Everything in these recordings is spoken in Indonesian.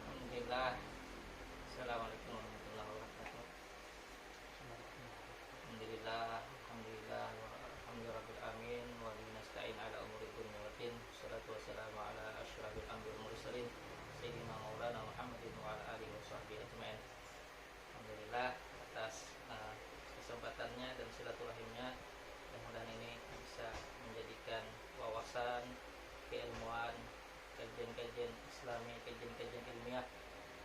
Alhamdulillah. Assalamualaikum warahmatullahi wabarakatuh. Alhamdulillah, alhamdulillah, alhamdulillahirabbil alamin wa bihi nasta'in ala umuri dunya waddin. Wassalatu wassalamu ala asyrafil anbiya'i wal mursalin sayyidina maulana Muhammadin wa ala alihi washabbihi ajmain. Alhamdulillah atas kesempatannya dan silaturahimnya. Mudah-mudahan ini bisa menjadikan wawasan, keilmuan, kajian-kajian islami, kajian-kajian ilmiah.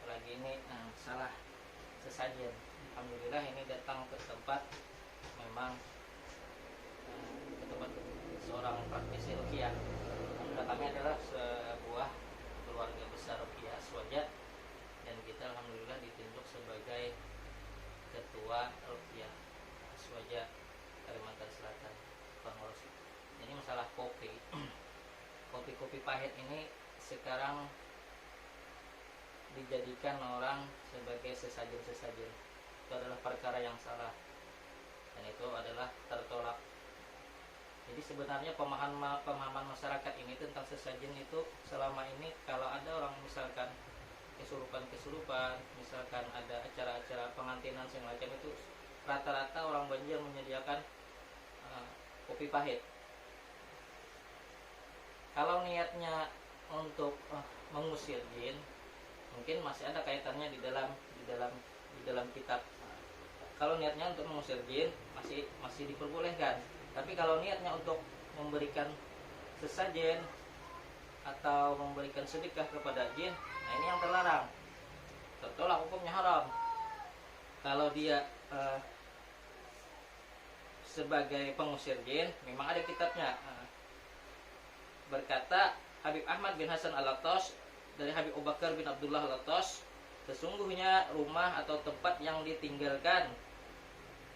Apalagi ini salah sesajen. Alhamdulillah ini datang ke tempat memang ke tempat seorang praktisi ruqyah. Kami adalah sebuah keluarga besar ruqyah Aswaja, dan kita alhamdulillah ditunjuk sebagai ketua ruqyah Aswaja Kalimantan Selatan. Jadi masalah kopi, kopi-kopi pahit ini sekarang dijadikan orang sebagai sesajen-sesajen. Itu adalah perkara yang salah, dan itu adalah tertolak. Jadi sebenarnya pemahaman masyarakat ini tentang sesajen itu selama ini, kalau ada orang misalkan kesurupan, misalkan ada acara-acara pengantinan semacam itu, rata-rata orang Banjar menyediakan kopi pahit. Kalau niatnya untuk mengusir jin, mungkin masih ada kaitannya di dalam kitab. Kalau niatnya untuk mengusir jin masih diperbolehkan. Tapi kalau niatnya untuk memberikan sesajen atau memberikan sedekah kepada jin, nah ini yang terlarang. Tertolak, hukumnya haram. Kalau dia sebagai pengusir jin, memang ada kitabnya. Berkata Habib Ahmad bin Hasan Al-Attas dari Habib Abu Bakar bin Abdullah Al-Attas, sesungguhnya rumah atau tempat yang ditinggalkan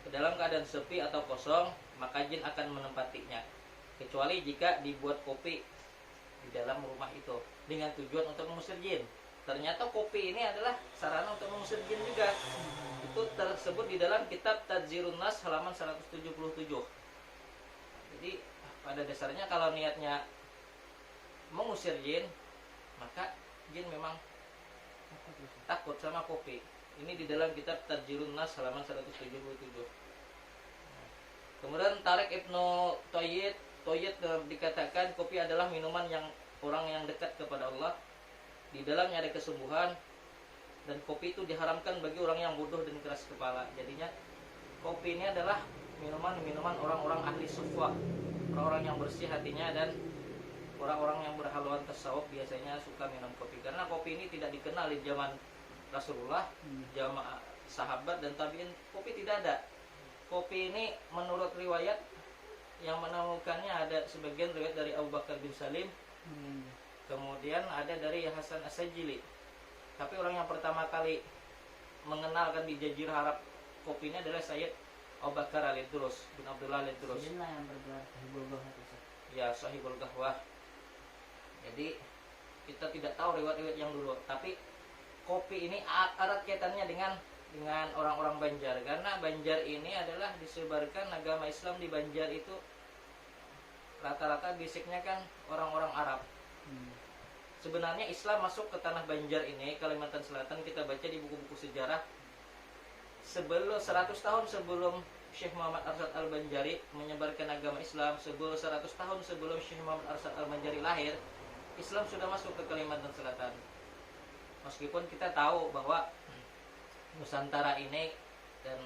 ke dalam keadaan sepi atau kosong, maka jin akan menempatinya, kecuali jika dibuat kopi di dalam rumah itu dengan tujuan untuk mengusir jin. Ternyata kopi ini adalah sarana untuk mengusir jin juga. Itu tersebut di dalam kitab Tadzirun Nas halaman 177. Jadi pada dasarnya kalau niatnya mengusir jin, maka jin memang takut sama kopi. Ini di dalam kitab Tadzirun Nas halaman 177. Kemudian Tarik Ibnu Toyid dikatakan kopi adalah minuman yang orang yang dekat kepada Allah. Di dalamnya ada kesembuhan, dan kopi itu diharamkan bagi orang yang bodoh dan keras kepala. Jadinya kopi ini adalah minuman orang-orang ahli sufah, orang-orang yang bersih hatinya, dan orang-orang yang berhaluan tasawuf biasanya suka minum kopi. Karena kopi ini tidak dikenal di zaman Rasulullah, zaman sahabat dan tabi'in, kopi tidak ada. Kopi ini menurut riwayat yang menemukannya ada sebagian riwayat dari Abu Bakar bin Salim, kemudian ada dari Hasan As-Sajili. Tapi orang yang pertama kali mengenalkan di Jazirah Arab kopi ini adalah Sayyid Abu Bakar Al-Idrus bin Abdullah Al-Idrus. Inilah yang bergelar Sahibul Gahwah itu. Ya, Sahibul Gahwah. Jadi kita tidak tahu riwayat-riwayat yang dulu, tapi kopi ini erat kaitannya dengan orang-orang Banjar, karena Banjar ini adalah disebarkan agama Islam di Banjar itu rata-rata basicnya kan orang-orang Arab. Sebenarnya Islam masuk ke tanah Banjar ini, Kalimantan Selatan, kita baca di buku-buku sejarah, sebelum 100 tahun sebelum Syekh Muhammad Arsyad Al-Banjari menyebarkan agama Islam, sebelum 100 tahun sebelum Syekh Muhammad Arsyad Al-Banjari lahir, Islam sudah masuk ke Kalimantan Selatan. Meskipun kita tahu bahwa Nusantara ini dan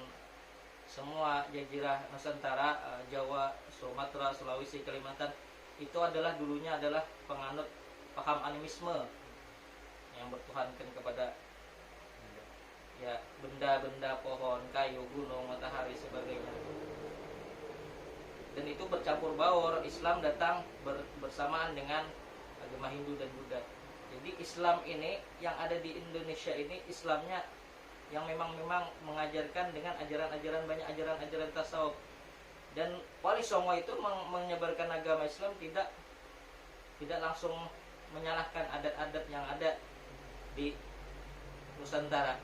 semua jazirah Nusantara, Jawa, Sumatera, Sulawesi, Kalimantan, itu adalah dulunya adalah penganut paham animisme yang bertuhankan kepada ya benda-benda, pohon, kayu, gunung, matahari, sebagainya. Dan itu bercampur baur. Islam datang bersamaan dengan agama Hindu dan Buddha. Jadi Islam ini yang ada di Indonesia ini, Islamnya yang memang mengajarkan dengan ajaran-ajaran, banyak ajaran-ajaran tasawuf. Dan Wali Songo itu menyebarkan agama Islam tidak langsung menyalahkan adat-adat yang ada di Nusantara.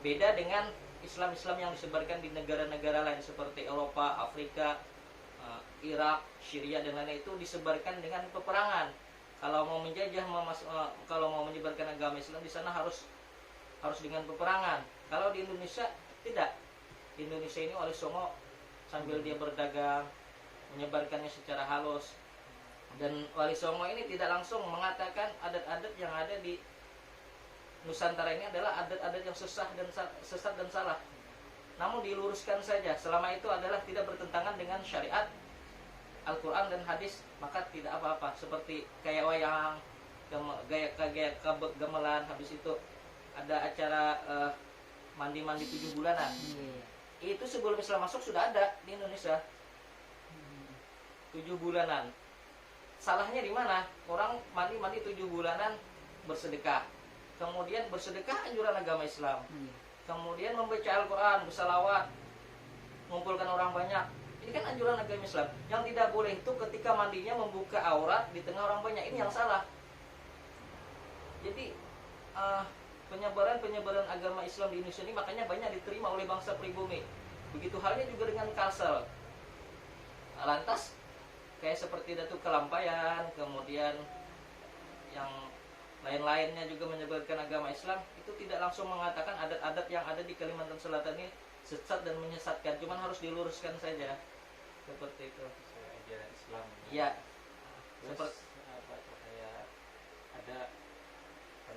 Beda dengan Islam-Islam yang disebarkan di negara-negara lain seperti Eropa, Afrika, Irak, Syria dan lain-lain, itu disebarkan dengan peperangan. Kalau mau menjajah, kalau mau menyebarkan agama Islam di sana harus dengan peperangan. Kalau di Indonesia tidak. Di Indonesia ini Wali Songo sambil dia berdagang menyebarkannya secara halus. Dan Wali Songo ini tidak langsung mengatakan adat-adat yang ada di Nusantara ini adalah adat-adat yang sesat dan salah. Namun diluruskan saja, selama itu adalah tidak bertentangan dengan syariat Al-Quran dan hadis, maka tidak apa-apa. Seperti kayak wayang, gaya gamelan, habis itu ada acara mandi-mandi 7 bulanan. Itu sebelum Islam masuk sudah ada di Indonesia. 7 bulanan. Salahnya di mana? Orang mandi 7 bulanan bersedekah. Kemudian bersedekah anjuran agama Islam. Kemudian membaca Al-Quran, bersalawat, mengumpulkan orang banyak. Ini kan anjuran agama Islam. Yang tidak boleh itu ketika mandinya membuka aurat di tengah orang banyak. Ini yang salah. Jadi penyebaran agama Islam di Indonesia ini makanya banyak diterima oleh bangsa pribumi. Begitu halnya juga dengan Kalsel. Lantas kayak seperti Datuk Kelampayan, kemudian yang lain-lainnya juga menyebarkan agama Islam, itu tidak langsung mengatakan adat-adat yang ada di Kalimantan Selatan ini sesat dan menyesatkan, cuman harus diluruskan saja. Seperti itu. Ajaran Islam. Iya. Terus kayak ada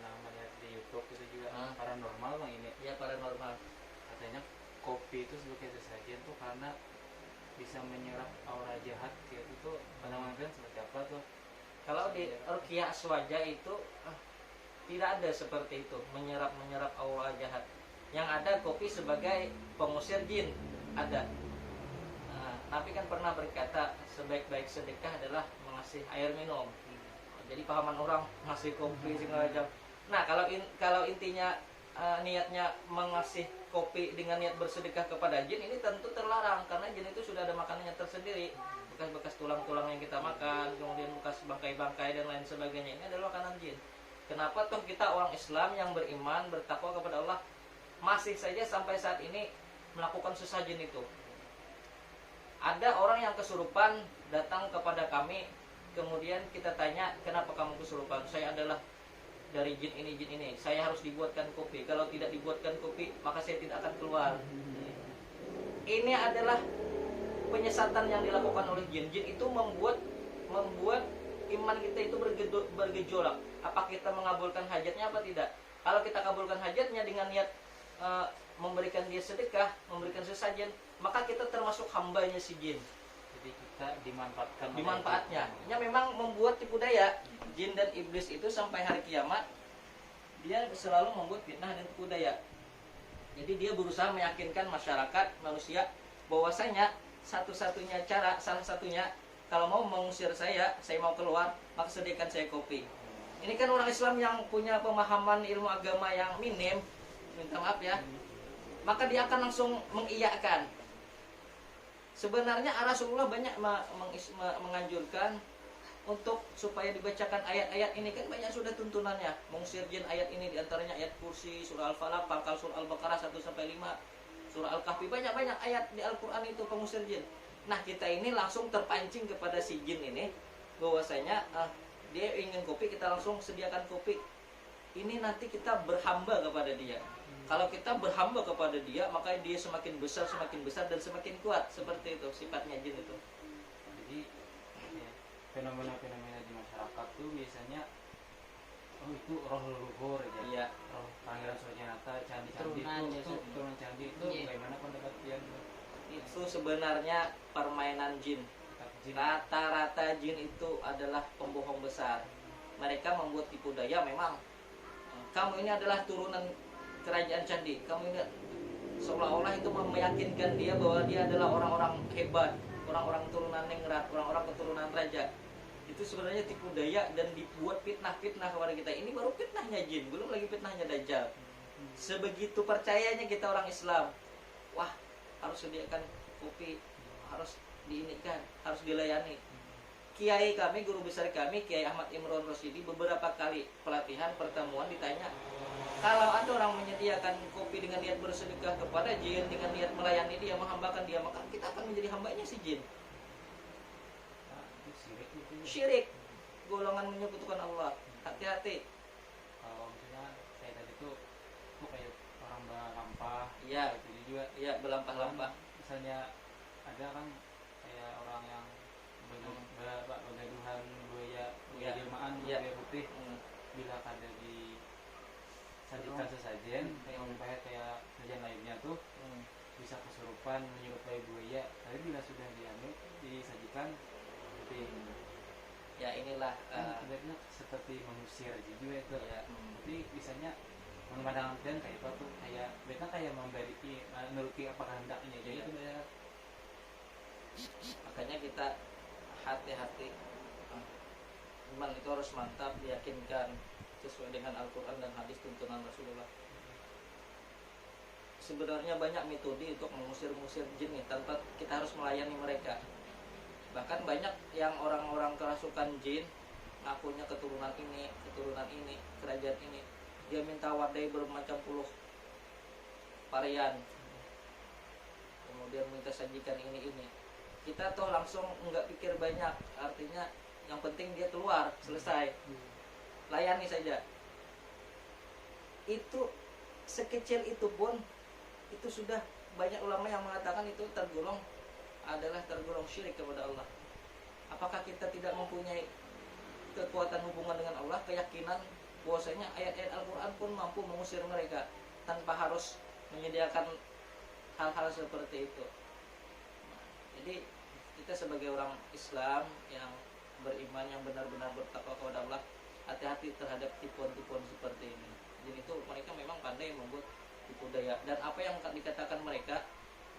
namanya di YouTube itu juga paranormal bang ini. Iya, paranormal. Katanya kopi itu sebagai sesajen tuh karena bisa menyerap aura jahat kayak itu tuh pandangan kalian seperti apa tuh? Kalau di Ruqyah Aswaja itu tidak ada seperti itu, menyerap aura jahat. Yang ada kopi sebagai pengusir jin, ada. Nabi kan pernah berkata sebaik-baik sedekah adalah mengasih air minum. Jadi pahaman orang ngasih kopi segala macam. Nah, kalau intinya niatnya mengasih kopi dengan niat bersedekah kepada jin, ini tentu terlarang karena jin itu sudah ada makanannya tersendiri. Bekas-bekas tulang-tulang yang kita makan, kemudian bekas bangkai-bangkai dan lain sebagainya, ini adalah makanan jin. Kenapa toh kita orang Islam yang beriman, bertakwa kepada Allah masih saja sampai saat ini melakukan sesajen itu? Ada orang yang kesurupan datang kepada kami, kemudian kita tanya, kenapa kamu kesurupan? Saya adalah dari jin ini. Saya harus dibuatkan kopi. Kalau tidak dibuatkan kopi, maka saya tidak akan keluar. Ini adalah penyesatan yang dilakukan oleh jin. Jin itu membuat iman kita itu bergejolak. Apa kita mengabulkan hajatnya apa tidak? Kalau kita kabulkan hajatnya dengan niat memberikan dia sedekah, memberikan sesajen, maka kita termasuk hambanya si jin. Jadi kita Dimanfaatnya. Nya memang membuat tipu daya. Jin dan iblis itu sampai hari kiamat dia selalu membuat fitnah dan tipu daya. Jadi dia berusaha meyakinkan masyarakat manusia bahwasanya satu-satunya cara, salah satunya kalau mau mengusir saya mau keluar, maka sediakan saya kopi. Ini kan orang Islam yang punya pemahaman ilmu agama yang minim, minta maaf ya, maka dia akan langsung mengiyakan. Sebenarnya Rasulullah banyak menganjurkan untuk supaya dibacakan ayat-ayat ini, kan banyak sudah tuntunannya. Mengusir jin ayat ini diantaranya ayat Kursi, surah Al-Falaq, pangkal surah Al-Baqarah 1-5, surah Al-Kahfi, banyak ayat di Al-Quran itu pengusir jin. Nah, kita ini langsung terpancing kepada si jin ini, bahwasanya dia ingin kopi, kita langsung sediakan kopi. Ini nanti kita berhamba kepada dia. Kalau kita berhamba kepada dia, maka dia semakin besar dan semakin kuat. Seperti itu sifatnya jin itu. Jadi ya, fenomena-fenomena di masyarakat tuh biasanya itu roh leluhur ya. Iya. Roh Pangeran Suryanata, candi-candi Turunan, itu turunan candi itu bagaimana pendapat kalian? Itu sebenarnya permainan jin. Rata-rata jin itu adalah pembohong besar. Mereka membuat tipu daya memang. Kamu ini adalah turunan kerajaan candi. Kamu ini seolah-olah itu meyakinkan dia bahwa dia adalah orang-orang hebat, orang-orang turunan ningrat, orang-orang keturunan raja. Itu sebenarnya tipu daya dan dibuat fitnah kepada kita. Ini baru fitnahnya jin, belum lagi fitnahnya dajjal. Sebegitu percayanya kita orang Islam. Wah, harus sediakan kopi, harus diinikan, harus dilayani. Kiai kami, guru besar kami, Kiai Ahmad Imron Rosyidi, beberapa kali pelatihan pertemuan ditanya, kalau ada orang menyediakan kopi dengan niat bersedekah kepada jin, dengan niat melayani dia, menghambakan dia, maka kita akan menjadi hambanya si jin. Syirik. golongan menyekutukan Allah. Hati-hati. Kalau misalnya saya tadi tuh kayak orang balampah, Iya. kayak gitu juga. Ya, berlampah-lampah. Misalnya ada kan kayak orang yang begaduhan buaya Iya. jelmaan Iya. buaya putih, Hmm. bila ada di sajikan sesajen kayak umpamanya kayak sajian lainnya tuh Hmm. bisa kesurupan menyerupai buaya, tapi bila sudah diambil disajikan seperti Ya inilah kan sebenarnya seperti mengusir juga itu. ya, Tapi bisanya memandang dan kayak itu tuh kayak mereka kayak memberi menuruti apa kehendaknya jadi Iya. itu banyak. makanya kita hati-hati. Iman itu harus mantap, diyakinkan sesuai dengan Al-Quran dan hadis tuntunan Rasulullah. Sebenarnya banyak metode untuk mengusir-musir jin nih, tanpa kita harus melayani mereka. Bahkan banyak yang orang-orang kerasukan jin ngakunya keturunan ini, kerajaan ini. Dia minta wadai bermacam puluh varian. Kemudian minta sajikan ini. Kita toh langsung nggak pikir banyak, artinya yang penting dia keluar, selesai. Layani saja. Itu sekecil itu pun itu sudah banyak ulama yang mengatakan itu tergolong syirik kepada Allah. Apakah kita tidak mempunyai kekuatan hubungan dengan Allah, keyakinan bahwasanya ayat-ayat Al-Quran pun mampu mengusir mereka tanpa harus menyediakan hal-hal seperti itu. Jadi kita sebagai orang Islam yang beriman, yang benar-benar bertakwa kepada Allah, hati-hati terhadap tipuan-tipuan seperti ini. Jadi itu mereka memang pandai membuat tipu daya, dan apa yang dikatakan mereka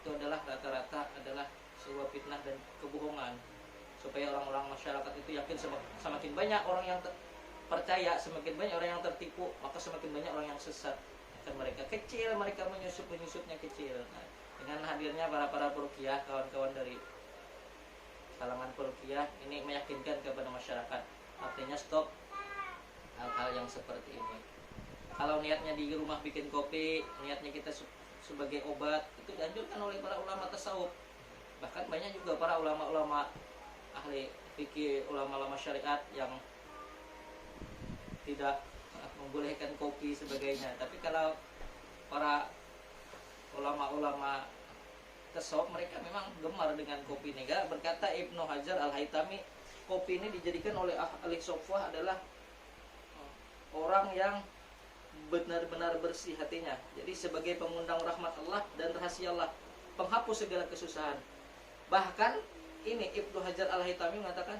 itu adalah rata-rata adalah sebuah fitnah dan kebohongan, supaya orang-orang masyarakat itu yakin semakin banyak orang yang percaya, semakin banyak orang yang tertipu, maka semakin banyak orang yang sesat. Dan mereka kecil, mereka menyusupnya kecil. Nah, dengan hadirnya para peruqyah, kawan-kawan dari kalangan peruqyah ini meyakinkan kepada masyarakat, artinya stop hal-hal yang seperti ini. Kalau niatnya di rumah bikin kopi, niatnya kita sebagai obat, itu dianjurkan oleh para ulama tasawuf. Bahkan banyak juga para ulama-ulama ahli fikih, ulama-ulama syariat yang tidak membolehkan kopi sebagainya. Tapi kalau para ulama-ulama tasawuf, mereka memang gemar dengan kopi ini. Berkata Ibnu Hajar Al-Haytami, kopi ini dijadikan oleh ahli sofwah adalah orang yang benar-benar bersih hatinya. Jadi sebagai pengundang rahmat Allah dan rahasia Allah, penghapus segala kesusahan. Bahkan ini Ibnu Hajar Al-Haytami mengatakan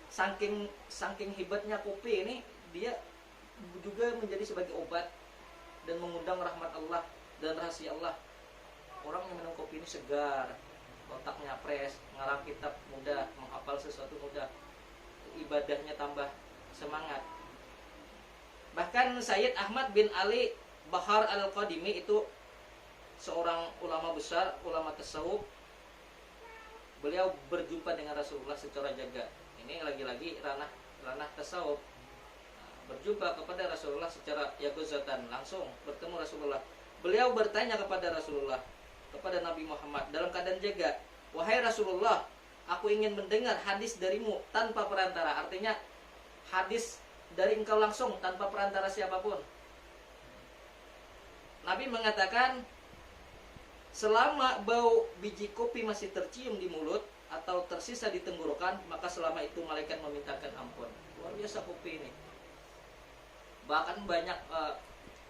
saking hebatnya kopi ini, dia juga menjadi sebagai obat dan mengundang rahmat Allah dan rahasia Allah. Orang yang minum kopi ini segar, otaknya fresh, ngarang kitab mudah, menghafal sesuatu mudah, ibadahnya tambah semangat. Bahkan Sayyid Ahmad bin Ali Bahar Al-Qadimi itu seorang ulama besar, ulama tasawuf. Beliau berjumpa dengan Rasulullah secara jaga. Ini lagi-lagi ranah tasawuf. Berjumpa kepada Rasulullah secara yaquzatan, langsung bertemu Rasulullah. Beliau bertanya kepada Rasulullah, kepada Nabi Muhammad dalam keadaan jaga, "Wahai Rasulullah, aku ingin mendengar hadis darimu tanpa perantara." Artinya hadis dari engkau langsung tanpa perantara siapapun. Nabi mengatakan, selama bau biji kopi masih tercium di mulut atau tersisa di tenggorokan, maka selama itu malaikat memintakan ampun. Luar biasa kopi ini. Bahkan banyak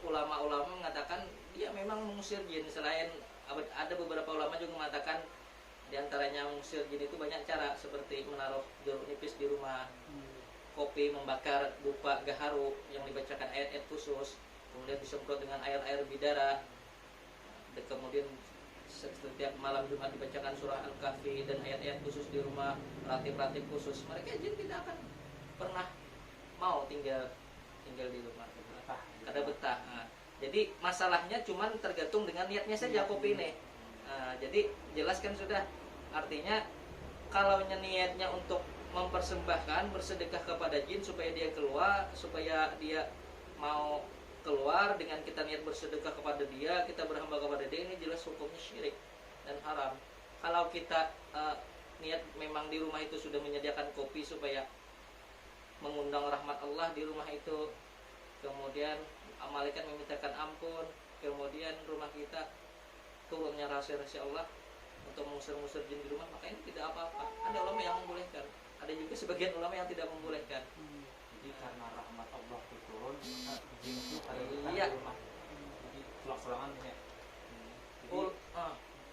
ulama-ulama mengatakan dia memang mengusir jin. Selain ada beberapa ulama juga mengatakan diantaranya mengusir jin itu banyak cara, seperti menaruh jeruk nipis di rumah, kopi, membakar dupa gaharu yang dibacakan ayat-ayat khusus, kemudian disemprot dengan air-air bidara, dan kemudian setiap malam Jumat dibacakan surah Al-Kahfi dan ayat-ayat khusus di rumah, ratib-ratib khusus. Mereka jin tidak akan pernah mau tinggal di rumah karena betah. Nah, jadi masalahnya cuma tergantung dengan niatnya saja kopi ini. Nah, jadi jelaskan sudah, artinya kalau niatnya untuk mempersembahkan, bersedekah kepada jin supaya dia keluar, supaya dia mau keluar, dengan kita niat bersedekah kepada dia, kita berhamba kepada dia, ini jelas hukumnya syirik dan haram. Kalau kita niat memang di rumah itu sudah menyediakan kopi supaya mengundang rahmat Allah di rumah itu, kemudian malaikat memintakan ampun, kemudian rumah kita turunnya rahasia-rahasia Allah untuk mengusir-ngusir jin di rumah, maka ini tidak apa-apa. Ada ulama yang membolehkan, ada juga sebagian ulama yang tidak membolehkan. Jadi karena rahmat Allah itu turun, maka jin itu pada betah Iya. di rumah. Jadi sulak-sulakan ya. Jadi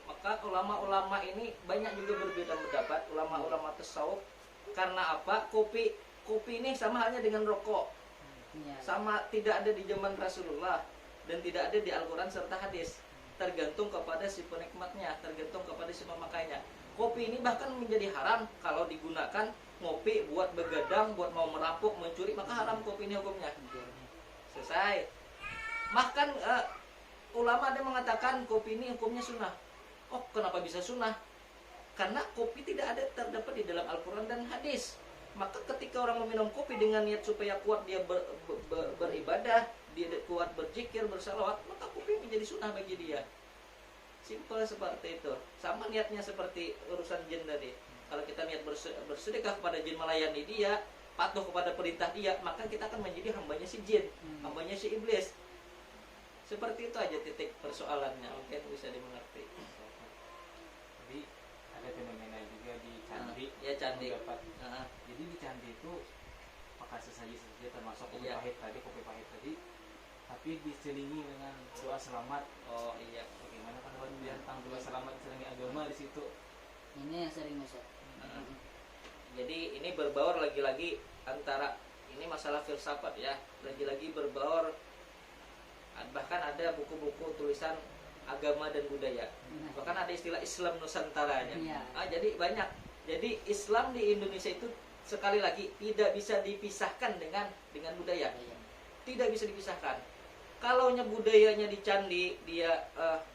Maka ulama-ulama ini banyak juga berbeda pendapat, ulama-ulama tasawuf. Karena apa? Kopi ini sama halnya dengan rokok, Iya. sama tidak ada di zaman Rasulullah dan tidak ada di Al-Quran serta hadis. Tergantung kepada si penikmatnya, tergantung kepada si pemakainya. Kopi ini bahkan menjadi haram kalau digunakan ngopi buat begadang, buat mau merampok, mencuri, maka haram kopi ini hukumnya. Selesai. Bahkan ulama ada mengatakan kopi ini hukumnya sunnah. Oh, kenapa bisa sunnah? Karena kopi tidak ada terdapat di dalam Al-Quran dan hadis. Maka ketika orang meminum kopi dengan niat supaya kuat dia beribadah, dia kuat berzikir, bersalawat, maka kopi menjadi sunnah bagi dia. Simpel seperti itu. Sama niatnya seperti urusan jin tadi. Kalau kita niat bersedekah kepada jin, melayani dia, patuh kepada perintah dia, maka kita akan menjadi hambanya si jin, hambanya si iblis. Seperti itu aja titik persoalannya, mungkin bisa dimengerti. Jadi ada fenomena juga di candi. Ya, candi. Mendapat. Nah, Jadi di candi itu pakai sesaji-sesaji termasuk kopi Iya. pahit tadi, tapi diselingi dengan doa selamat. oh iya. Bagaimana kan tentang doa selamat diselingi agama di situ? Ini yang sering Ustaz. Jadi ini berbaur lagi-lagi antara ini masalah filsafat ya, lagi-lagi berbaur. Bahkan ada buku-buku tulisan agama dan budaya. Bahkan ada istilah Islam Nusantaranya. Iya. Jadi banyak. Jadi Islam di Indonesia itu sekali lagi tidak bisa dipisahkan dengan budaya. Tidak bisa dipisahkan. Kalau budayanya di candi, dia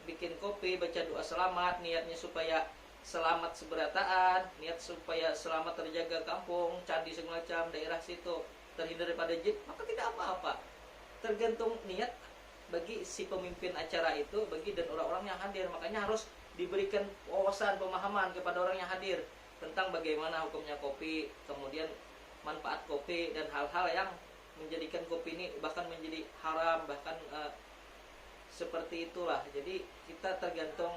bikin kopi, baca doa selamat, niatnya supaya selamat seberataan, niat supaya selamat terjaga kampung, candi segala macam, daerah situ terhindar daripada jin, maka tidak apa-apa. Tergantung niat bagi si pemimpin acara itu, bagi dan orang-orang yang hadir. Makanya harus diberikan wawasan, pemahaman kepada orang yang hadir tentang bagaimana hukumnya kopi, kemudian manfaat kopi dan hal-hal yang menjadikan kopi ini bahkan menjadi haram, bahkan seperti itulah. Jadi kita tergantung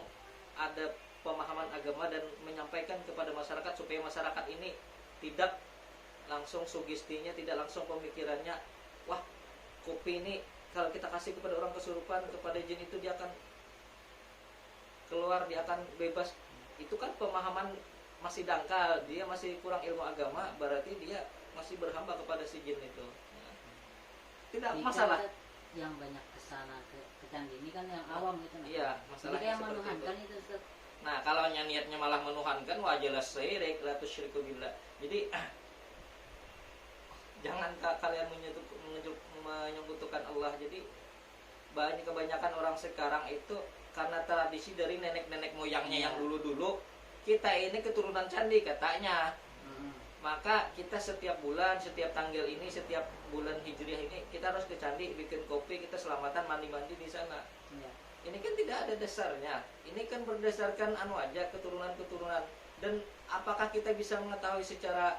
ada pemahaman agama dan menyampaikan kepada masyarakat supaya masyarakat ini tidak langsung sugestinya, tidak langsung pemikirannya, wah kopi ini kalau kita kasih kepada orang kesurupan, kepada jin itu dia akan keluar, dia akan bebas. Itu kan pemahaman masih dangkal, dia masih kurang ilmu agama, berarti dia masih berhamba kepada si jin itu. Tidak Jika masalah. Ustaz yang banyak kesana ke candi ini kan yang awam gitu. Nah. Iya, Jadi masalahnya kayak seperti itu. menuhankan itu Ustaz. Nah, kalau niatnya malah menuhankan, wah jelas syirik, la tusyriku billah. Jadi jangan kalian menyekutukan Allah. Jadi kebanyakan orang sekarang itu karena tradisi dari nenek-nenek moyangnya yang dulu-dulu, kita ini keturunan candi katanya. Maka kita setiap bulan, setiap tanggal ini, setiap bulan Hijriah ini kita harus ke candi, bikin kopi, kita selamatan mandi-mandi di sana. Iya. Ini kan tidak ada dasarnya. Ini kan berdasarkan aja keturunan-keturunan. Dan apakah kita bisa mengetahui secara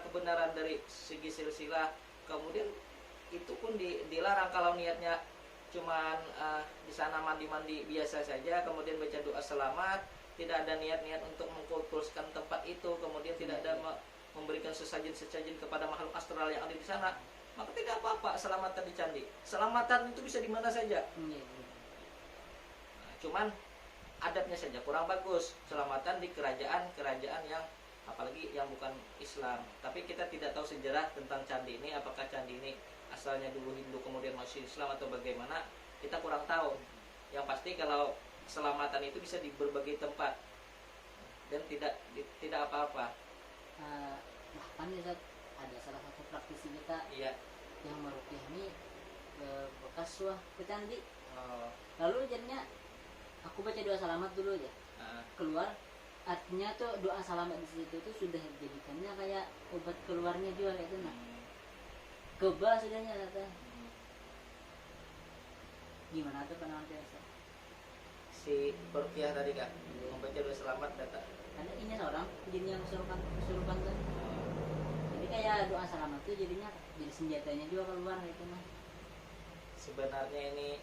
kebenaran dari segi silsilah? Kemudian itu pun dilarang kalau niatnya cuman di sana mandi-mandi biasa saja, kemudian baca doa selamat, tidak ada niat-niat untuk mengkultuskan tempat itu, kemudian tidak ada memberikan sesajen-sesajen kepada makhluk astral yang ada di sana, maka tidak apa-apa selamatan di candi. Selamatan itu bisa di mana saja. Cuman adatnya saja kurang bagus, selamatan di kerajaan yang apalagi yang bukan Islam. Tapi kita tidak tahu sejarah tentang candi ini, apakah candi ini asalnya dulu Hindu kemudian masih Islam atau bagaimana, kita kurang tahu. Yang pasti kalau selamatan itu bisa di berbagai tempat dan tidak apa-apa. Bahkan Ustaz, ada salah satu praktisi kita Iya. yang meruqyah ini bekas wah ke candi. Oh, Lalu jadinya aku baca doa selamat dulu aja. Keluar artinya tuh doa selamat di situ tuh sudah dijadikannya kayak obat keluarnya juga kayak itu nah. Kebal sudahnya kata. Gimana tuh penanganan Ustaz? si peruqyah tadi kan membaca doa selamat data. Ada ini seorang jin yang kesurupan tuh. Jadi kayak doa selamat tuh jadinya jadi senjatanya juga keluar gitu mah. Sebenarnya ini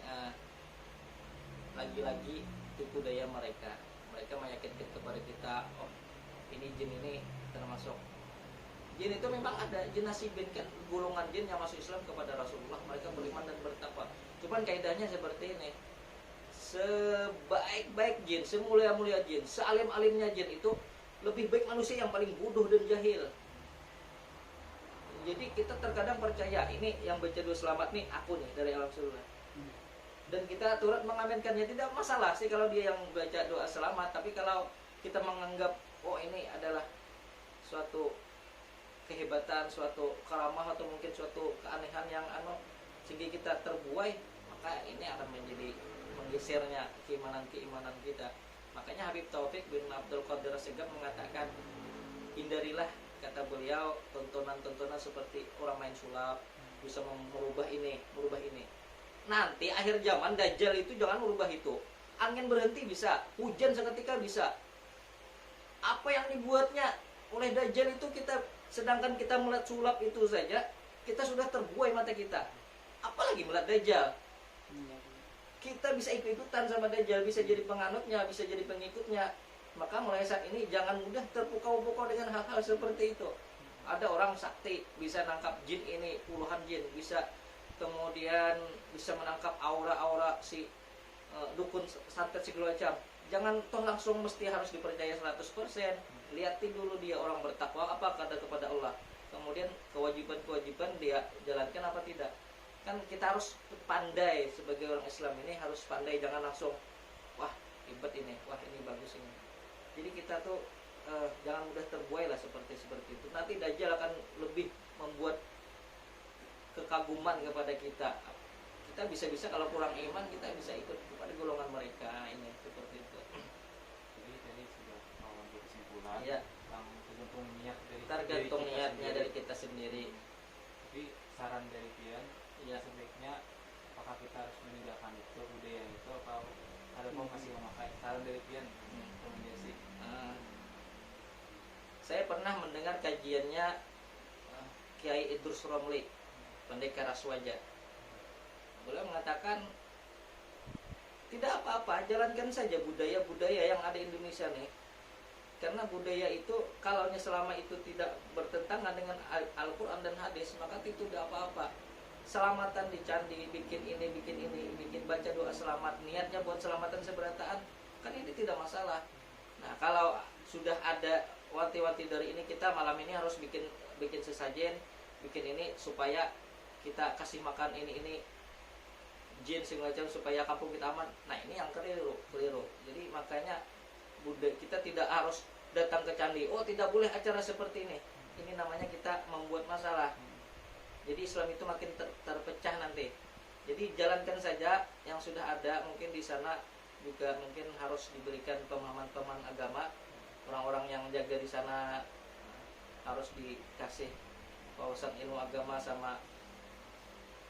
lagi-lagi tipu daya mereka meyakinkan kepada kita, oh ini jin ini termasuk jin itu memang ada jin nasibin, kan golongan jin yang masuk Islam kepada Rasulullah, mereka beriman dan bertakwa. Cuman kaidahnya seperti ini, sebaik-baik jin, semulia-mulia jin, sealim-alimnya jin itu lebih baik manusia yang paling bodoh dan jahil. Jadi kita terkadang percaya ini yang baca doa selamat nih aku nih dari alam surga, dan kita turut mengaminkannya, tidak masalah sih kalau dia yang baca doa selamat. Tapi kalau kita menganggap oh ini adalah suatu kehebatan, suatu karamah, atau mungkin suatu keanehan yang sehingga kita terbuai, maka ini akan menjadi menggesernya keimanan kita. Makanya Habib Taufik bin Abdul Qadir Assegaf mengatakan, hindarilah, kata beliau, tontonan-tontonan seperti orang main sulap, bisa merubah ini. Nanti akhir zaman Dajjal itu jangan merubah itu. Angin berhenti bisa, hujan seketika bisa. Apa yang dibuatnya oleh Dajjal itu sedangkan kita melihat sulap itu saja, kita sudah terbuai mata kita. Apalagi melihat Dajjal. Kita bisa ikut-ikutan sama Dajjal, bisa jadi penganutnya, bisa jadi pengikutnya. Maka mulai saat ini jangan mudah terpukau-pukau dengan hal-hal seperti itu. Ada orang sakti bisa nangkap jin ini, puluhan jin, bisa kemudian bisa menangkap aura-aura si dukun santet segala macam. Jangan toh langsung mesti harus dipercaya 100%. Lihatin dulu dia orang bertakwa apa kata kepada Allah. Kemudian kewajiban-kewajiban dia jalankan apa tidak. Kan kita harus pandai sebagai orang Islam ini, harus pandai, jangan langsung wah hebat ini, wah ini bagus ini. Jadi kita tuh jangan mudah terbuai lah seperti itu. Nanti Dajjal akan lebih membuat kekaguman kepada kita. Kita bisa kalau kurang iman kita bisa ikut kepada golongan mereka ini, seperti itu. Jadi tadi sudah mau berkesimpulan Ya, tergantung niat tergantung kita niatnya sendiri. dari kita sendiri. Tapi saran dari Pian, Ya, sebaiknya apakah kita harus meninggalkan itu budaya itu, atau ada mau masih memakai? Saran dari Pian, rekomendasi. Saya pernah mendengar kajiannya Kiai Idrus Romli, Pendekar Aswaja. Beliau mengatakan tidak apa-apa, jalankan saja budaya-budaya yang ada di Indonesia nih. Karena budaya itu kalau selama itu tidak bertentangan dengan Al-Quran dan hadis, maka itu tidak apa-apa. Selamatan di candi, bikin baca doa selamat, niatnya buat selamatan seberataan, kan ini tidak masalah. Nah, kalau sudah ada wanti-wanti dari ini, kita malam ini harus bikin sesajen, bikin ini supaya kita kasih makan ini jin segala macam supaya kampung kita aman. Nah, ini yang keliru. Jadi makanya kita tidak harus datang ke candi. Oh, tidak boleh acara seperti ini. Ini namanya kita membuat masalah. Jadi Islam itu makin terpecah nanti. Jadi jalankan saja yang sudah ada. Mungkin di sana juga mungkin harus diberikan pemahaman agama. Orang-orang yang jaga di sana harus dikasih wawasan ilmu agama sama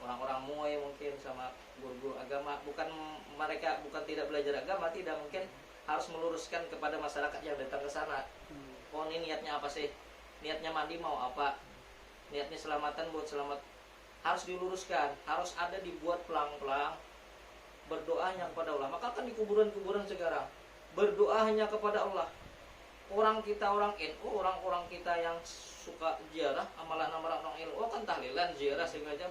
orang-orang muai, mungkin sama guru-guru agama. Mereka bukan tidak belajar agama, tidak, mungkin harus meluruskan kepada masyarakat yang datang ke sana. Oh, ini niatnya apa sih? Niatnya mandi mau apa? Niatnya selamatan buat selamat. Harus diluruskan, harus ada dibuat pelang-pelang. Berdoa hanya kepada Allah. Maka kan di kuburan-kuburan sekarang berdoa hanya kepada Allah. Orang NU, orang-orang kita yang suka ziarah, amalan-amalan orang NU kan tahlilan, ziarah segala macam.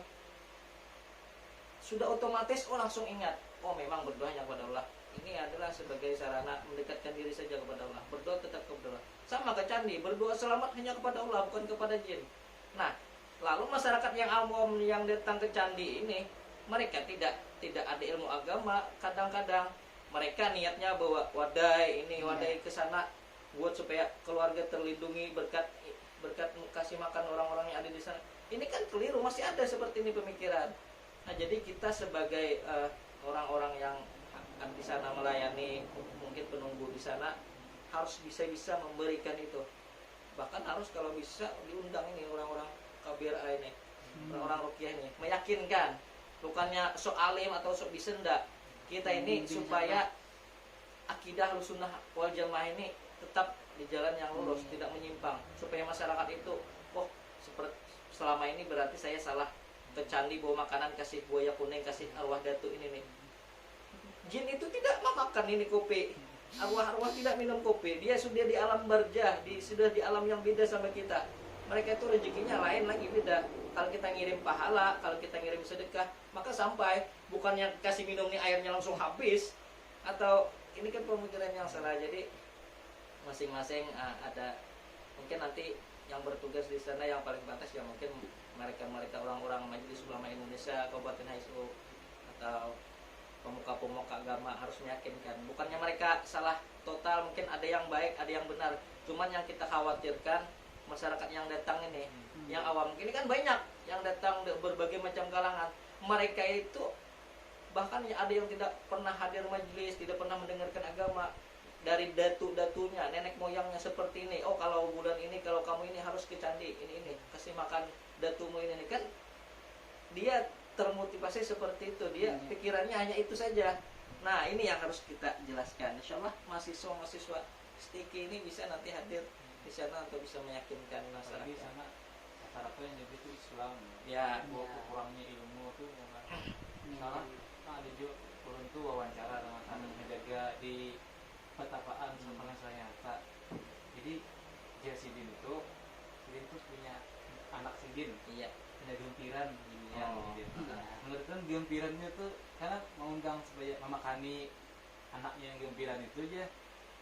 Sudah otomatis langsung ingat, oh memang berdoa hanya kepada Allah. Ini adalah sebagai sarana mendekatkan diri saja kepada Allah. Berdoa tetap kepada Allah. Sama ke candi, berdoa selamat hanya kepada Allah, bukan kepada jin. Nah, lalu masyarakat yang awam yang datang ke candi ini, mereka tidak ada ilmu agama. Kadang-kadang mereka niatnya bawa wadai ke sana buat supaya keluarga terlindungi berkat kasih makan orang-orang yang ada di sana. Ini kan keliru, masih ada seperti ini pemikiran. Nah, jadi kita sebagai orang-orang yang di sana melayani, mungkin penunggu di sana, harus bisa memberikan itu. Bahkan harus kalau bisa diundang ini orang-orang KBRA ini, orang-orang ruqyah ini, meyakinkan, bukannya sok alim atau sok bisa, enggak. Kita ini supaya akidah Ahlussunnah wal Jamaah ini tetap di jalan yang lurus, tidak menyimpang, supaya masyarakat itu, oh seperti selama ini berarti saya salah ke candi bawa makanan, kasih buaya kuning, kasih arwah datu ini nih. Jin itu tidak memakan ini kopi, arwah-arwah tidak minum kopi, dia sudah di alam barzah, sudah di alam yang beda sama kita. Mereka itu rezekinya lain lagi, beda. Kalau kita ngirim pahala, kalau kita ngirim sedekah, maka sampai, bukannya kasih minum nih airnya langsung habis, atau ini kan pemikiran yang salah. Jadi masing-masing ada, mungkin nanti yang bertugas di sana yang paling pantas ya mungkin mereka orang-orang Majelis Ulama Indonesia Kabupaten Haisu atau pemuka-pemuka agama harus meyakinkan. Bukannya mereka salah total, mungkin ada yang baik, ada yang benar. Cuman yang kita khawatirkan masyarakat yang datang ini, yang awam ini kan banyak yang datang berbagai macam kalangan. Mereka itu bahkan ada yang tidak pernah hadir majelis, tidak pernah mendengarkan agama. Dari datu-datunya, nenek moyangnya seperti ini. Oh, kalau bulan ini, kalau kamu ini harus ke candi, ini kasih makan datumu ini kan. Dia termotivasi seperti itu, dia pikirannya hanya itu saja. Nah, ini yang harus kita jelaskan. Insya Allah mahasiswa Stiki ini bisa nanti hadir di sana untuk bisa meyakinkan masyarakat. Di sana rata-rata yang jadi itu Islam. Ya, kurangnya ilmu tuh salah. Ada juga turun tuh wawancara dengan menjaga di petapaan sama saya nyata. Jadi Jasidin itu punya anak Sidin. Iya. Punya gempiran ya. Menurut kan gempirannya tuh karena mengundang supaya memakani anaknya yang gempiran itu aja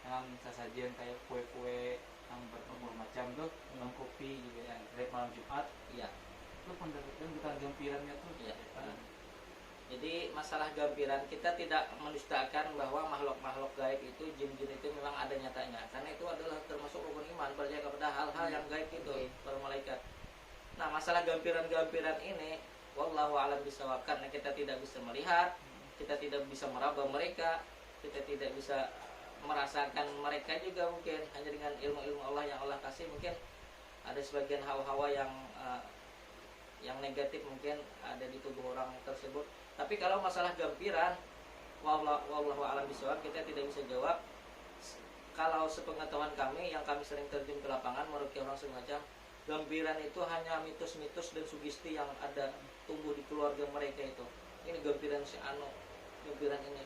dengan sasajian kayak kue-kue yang berbagai macam tuh, minum kopi juga ya. Dari malam Jumat, iya. Itu pendapatan bukan gempirannya tuh. Iya. Jadi masalah gampiran, kita tidak mendustakan bahwa makhluk-makhluk gaib itu, jin-jin itu memang ada nyatanya. Karena itu adalah termasuk rukun iman, percaya kepada hal-hal yang gaib itu, para malaikat. Nah, masalah gampiran-gampiran ini, wallahu a'lam bishawab, karena kita tidak bisa melihat, kita tidak bisa meraba mereka, kita tidak bisa merasakan mereka juga mungkin, hanya dengan ilmu-ilmu Allah yang Allah kasih. Mungkin ada sebagian hawa-hawa yang negatif mungkin ada di tubuh orang tersebut. Tapi kalau masalah gampiran, wallahu a'lam bishawab, kita tidak bisa jawab. Kalau sepengetahuan kami yang kami sering terjun ke lapangan meruqyah orang semacam, gampiran itu hanya mitos-mitos dan sugesti yang ada tumbuh di keluarga mereka itu. Ini gampiran si anu, gampiran ini.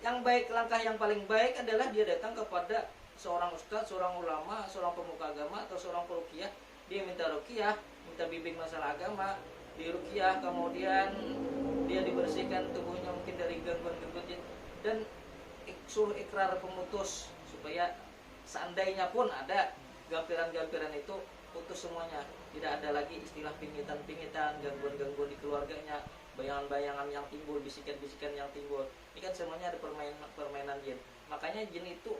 Yang baik, langkah yang paling baik adalah dia datang kepada seorang ustadz, seorang ulama, seorang pemuka agama atau seorang peruqyah. Dia minta ruqyah, minta bimbing masalah agama, di ruqyah, kemudian dia dibersihkan tubuhnya mungkin dari gangguan-gangguan jin, dan suruh ikrar pemutus supaya seandainya pun ada gampiran-gampiran itu putus semuanya, tidak ada lagi istilah pingitan-pingitan, gangguan-gangguan di keluarganya, bayangan-bayangan yang timbul, bisikan-bisikan yang timbul. Ini kan semuanya ada permainan jin. Makanya jin itu,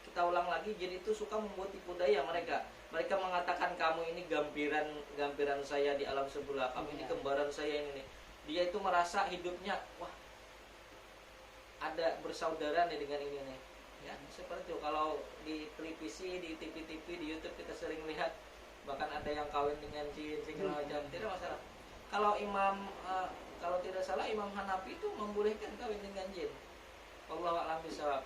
kita ulang lagi, jin itu suka membuat tipu daya mereka. Mereka mengatakan kamu ini gampiran saya di alam sebelah, kamu ini kembaran saya ini nih. Dia itu merasa hidupnya, wah, ada bersaudara nih dengan ini nih. Ya, seperti itu. Kalau di televisi, di TV-TV, di YouTube kita sering lihat, bahkan ada yang kawin dengan jin segala macam. Tidak masalah. Kalau kalau tidak salah Imam Hanafi itu membolehkan kawin dengan jin. Wallahu a'lam bishawab.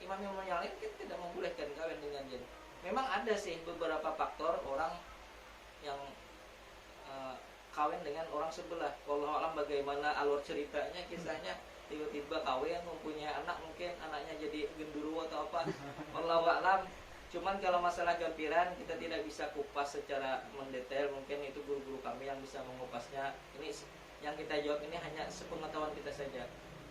Imam yang lain kan tidak membolehkan kawin dengan jin. Memang ada sih beberapa faktor orang yang kawin dengan orang sebelah. Wallahu a'lam bagaimana alur ceritanya, kisahnya, tiba-tiba kawin, mempunyai anak, mungkin anaknya jadi genderuwo atau apa. Wallahu a'lam. Cuman kalau masalah gampiran kita tidak bisa kupas secara mendetail, mungkin itu guru-guru kami yang bisa mengupasnya. Ini yang kita jawab ini hanya sepengetahuan kita saja.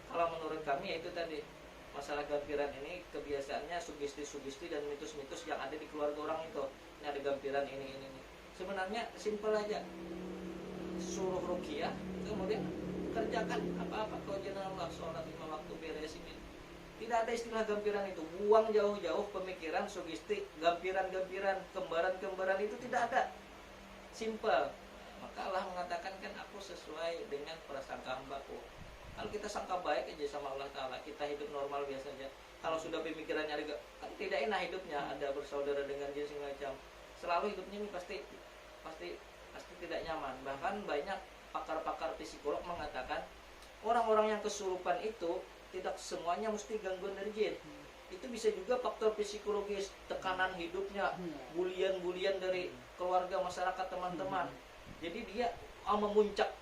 Kalau menurut kami yaitu tadi, masalah gampiran ini kebiasaannya sugesti-sugesti dan mitos-mitos yang ada di keluarga orang itu. Ini ada gampiran ini. Sebenarnya simpel aja. Suruh ruqyah, kemudian kerjakan apa-apa kewajiban Allah, sholat 5 waktu, beres ini. Tidak ada istilah gampiran itu. Buang jauh-jauh pemikiran sugesti, gampiran-gampiran, kembaran-kembaran itu tidak ada. Simpel. Maka Allah mengatakan kan aku sesuai dengan prasangka hambaku. Kalau kita sangka baik aja sama Allah Ta'ala, kita hidup normal biasa aja. Kalau sudah pemikirannya ada, kan tidak enak hidupnya, ada bersaudara dengan jin semacam. Selalu hidupnya ini pasti tidak nyaman. Bahkan banyak pakar-pakar psikolog mengatakan orang-orang yang kesurupan itu tidak semuanya mesti gangguan dari jin. Itu bisa juga faktor psikologis, tekanan hidupnya, bulian-bulian dari keluarga, masyarakat, teman-teman. Jadi dia memuncak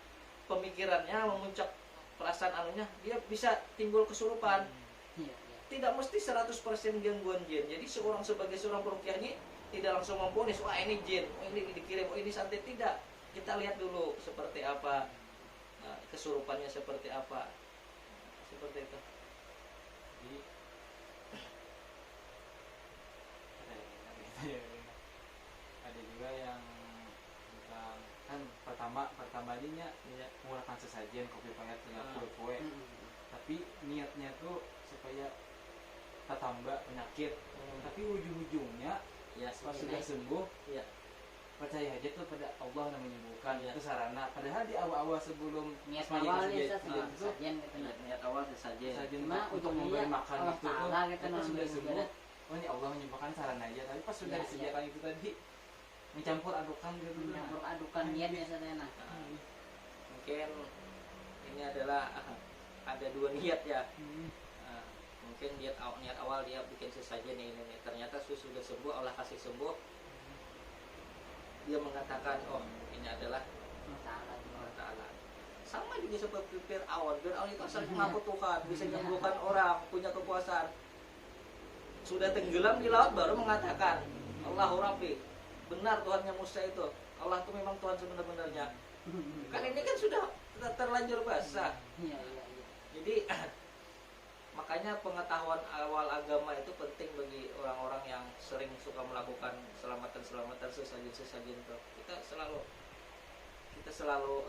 pemikirannya, memuncak perasaan anunya, dia bisa timbul kesurupan. Iya, iya. Tidak mesti 100% gangguan jin. Jadi sebagai seorang peruqyah ini tidak langsung memvonis, wah ini jin, oh ini dikirim, oh ini santet. Tidak. Kita lihat dulu seperti apa, kesurupannya seperti apa. Seperti itu. Jadi ada juga yang tentang kan pertamanya menggunakan sesajen kopi pahit dengan kue-kue, tapi niatnya tuh supaya tertambah penyakit, tapi ujung-ujungnya Ya, pas sudah sembuh ya, percaya aja tuh pada Allah yang menyembuhkan, itu sarana. Padahal di awal-awal sebelum Niat sesajen awalnya itu sesajen gitu nah. niat awal sesajen. sesajen Cuma untuk ujungnya memberi makan Allah itu tuh Ta'ala gitu, pas sudah namanya sembuh, ibadah. oh ini Allah menyembuhkan sarana aja, tapi pas sudah Ya, disediakan itu tadi mencampur adukan gitu. Mencampur adukan niatnya sana. Mungkin ini adalah ada dua niat ya. Mungkin niat awal dia bikin sesajen ini. Ternyata sudah sembuh, Allah kasih sembuh. Dia mengatakan, oh ini adalah Allah Ta'ala. Sama juga seperti Fir'aun. Fir'aun itu asalnya mengaku Tuhan, bisa menyembuhkan orang, punya kekuasaan. Sudah tenggelam di laut baru mengatakan, Allahu Rabbi, benar Tuhannya Musa itu. Allah itu memang Tuhan sebenar-benarnya. Kan ini kan sudah terlanjur basah. Iya, iya, iya. Jadi makanya pengetahuan awal agama itu penting bagi orang-orang yang sering suka melakukan selamatan sesajen itu. Kita selalu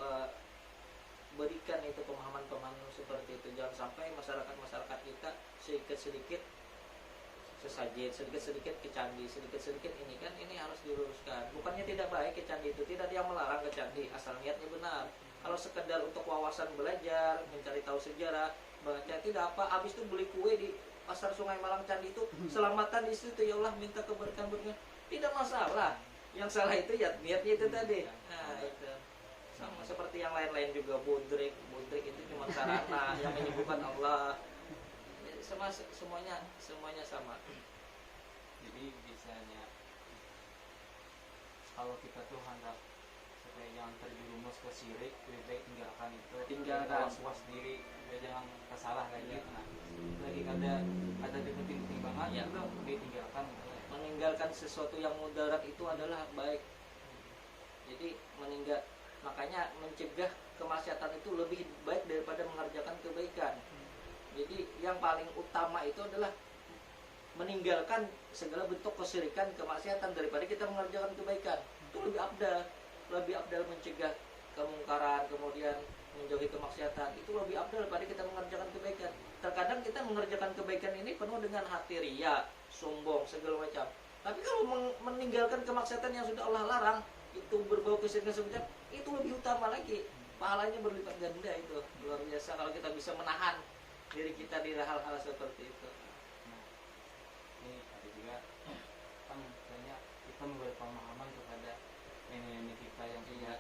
berikan itu pemahaman seperti itu. Jangan sampai masyarakat kita sedikit sesajen, sedikit ke candi, sedikit ini kan, ini harus diluruskan. Bukannya tidak baik ke candi itu, tidak ada yang melarang ke candi, asal niatnya benar. Kalau sekedar untuk wawasan belajar, mencari tahu sejarah, baca tidak apa, habis itu beli kue di pasar Sungai Malang Candi itu, selamatan di situ, ya Allah minta keberkahan, tidak masalah. Yang salah itu ya niatnya itu tadi. Nah itu sama seperti yang lain-lain juga, bodrik itu cuma sarana yang menyebutkan Allah. Semuanya sama. Jadi bisanya kalau kita tuh hendak supaya jangan terjerumus ke syirik, lebih baik tinggalkan itu, Tinggalkan. was diri, jangan kesalah lagi. Nah, lagi ada di penting banget, Ya. udah ditinggalkan. Meninggalkan sesuatu yang mudarat itu adalah baik. Jadi makanya mencegah kemaksiatan itu lebih baik daripada mengerjakan kebaikan. Jadi yang paling utama itu adalah meninggalkan segala bentuk kesyirikan, kemaksiatan daripada kita mengerjakan kebaikan. Itu lebih abdal mencegah kemungkaran, kemudian menjauhi kemaksiatan. Itu lebih abdal daripada kita mengerjakan kebaikan. Terkadang kita mengerjakan kebaikan ini penuh dengan hati ria, sombong, segala macam. Tapi kalau meninggalkan kemaksiatan yang sudah Allah larang, itu berbau kesyirikan semacam, itu lebih utama lagi. Pahalanya berlipat ganda, itu luar biasa kalau kita bisa menahan diri kita di hal-hal seperti itu. Nah, ini ada juga kan banyak kita memberi pemahaman kepada nenek-nenek kita yang punya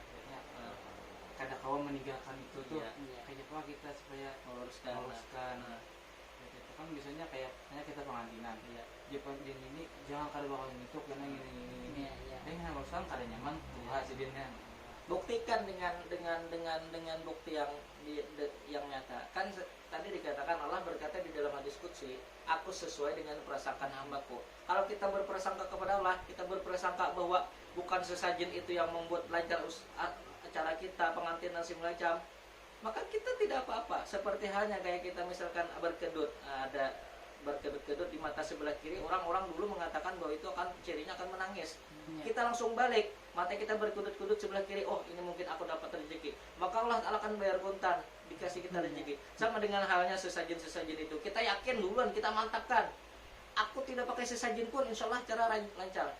kadang kala meninggalkan itu tuh, Iya. kayak apa kita supaya Meluruskan. itu kan biasanya kayak kita pengantinan ya Jepang ini jangan kada bakal ngituk karena ini Iya, iya. ini harusan kada nyaman tuh hasilnya. Buktikan dengan bukti yang nyata. Kan tadi dikatakan Allah berkata di dalam hadis qudsi, aku sesuai dengan prasangkaan hambaku. Kalau kita berprasangka kepada Allah, kita berprasangka bahwa bukan sesajen itu yang membuat lancar acara kita, pengantinan segala macam, maka kita tidak apa-apa. Seperti halnya kayak kita misalkan berkedut, ada berkedut-kedut di mata sebelah kiri, orang-orang dulu mengatakan bahwa itu akan cirinya akan menangis. Kita langsung balik, mata kita berkedut-kedut sebelah kiri, oh ini mungkin aku dapat rezeki, maka Allah akan bayar kontan, dikasih kita rezeki. Sama dengan halnya sesajen-sesajen itu, kita yakin duluan, kita mantapkan, aku tidak pakai sesajen pun insya Allah cara lancar.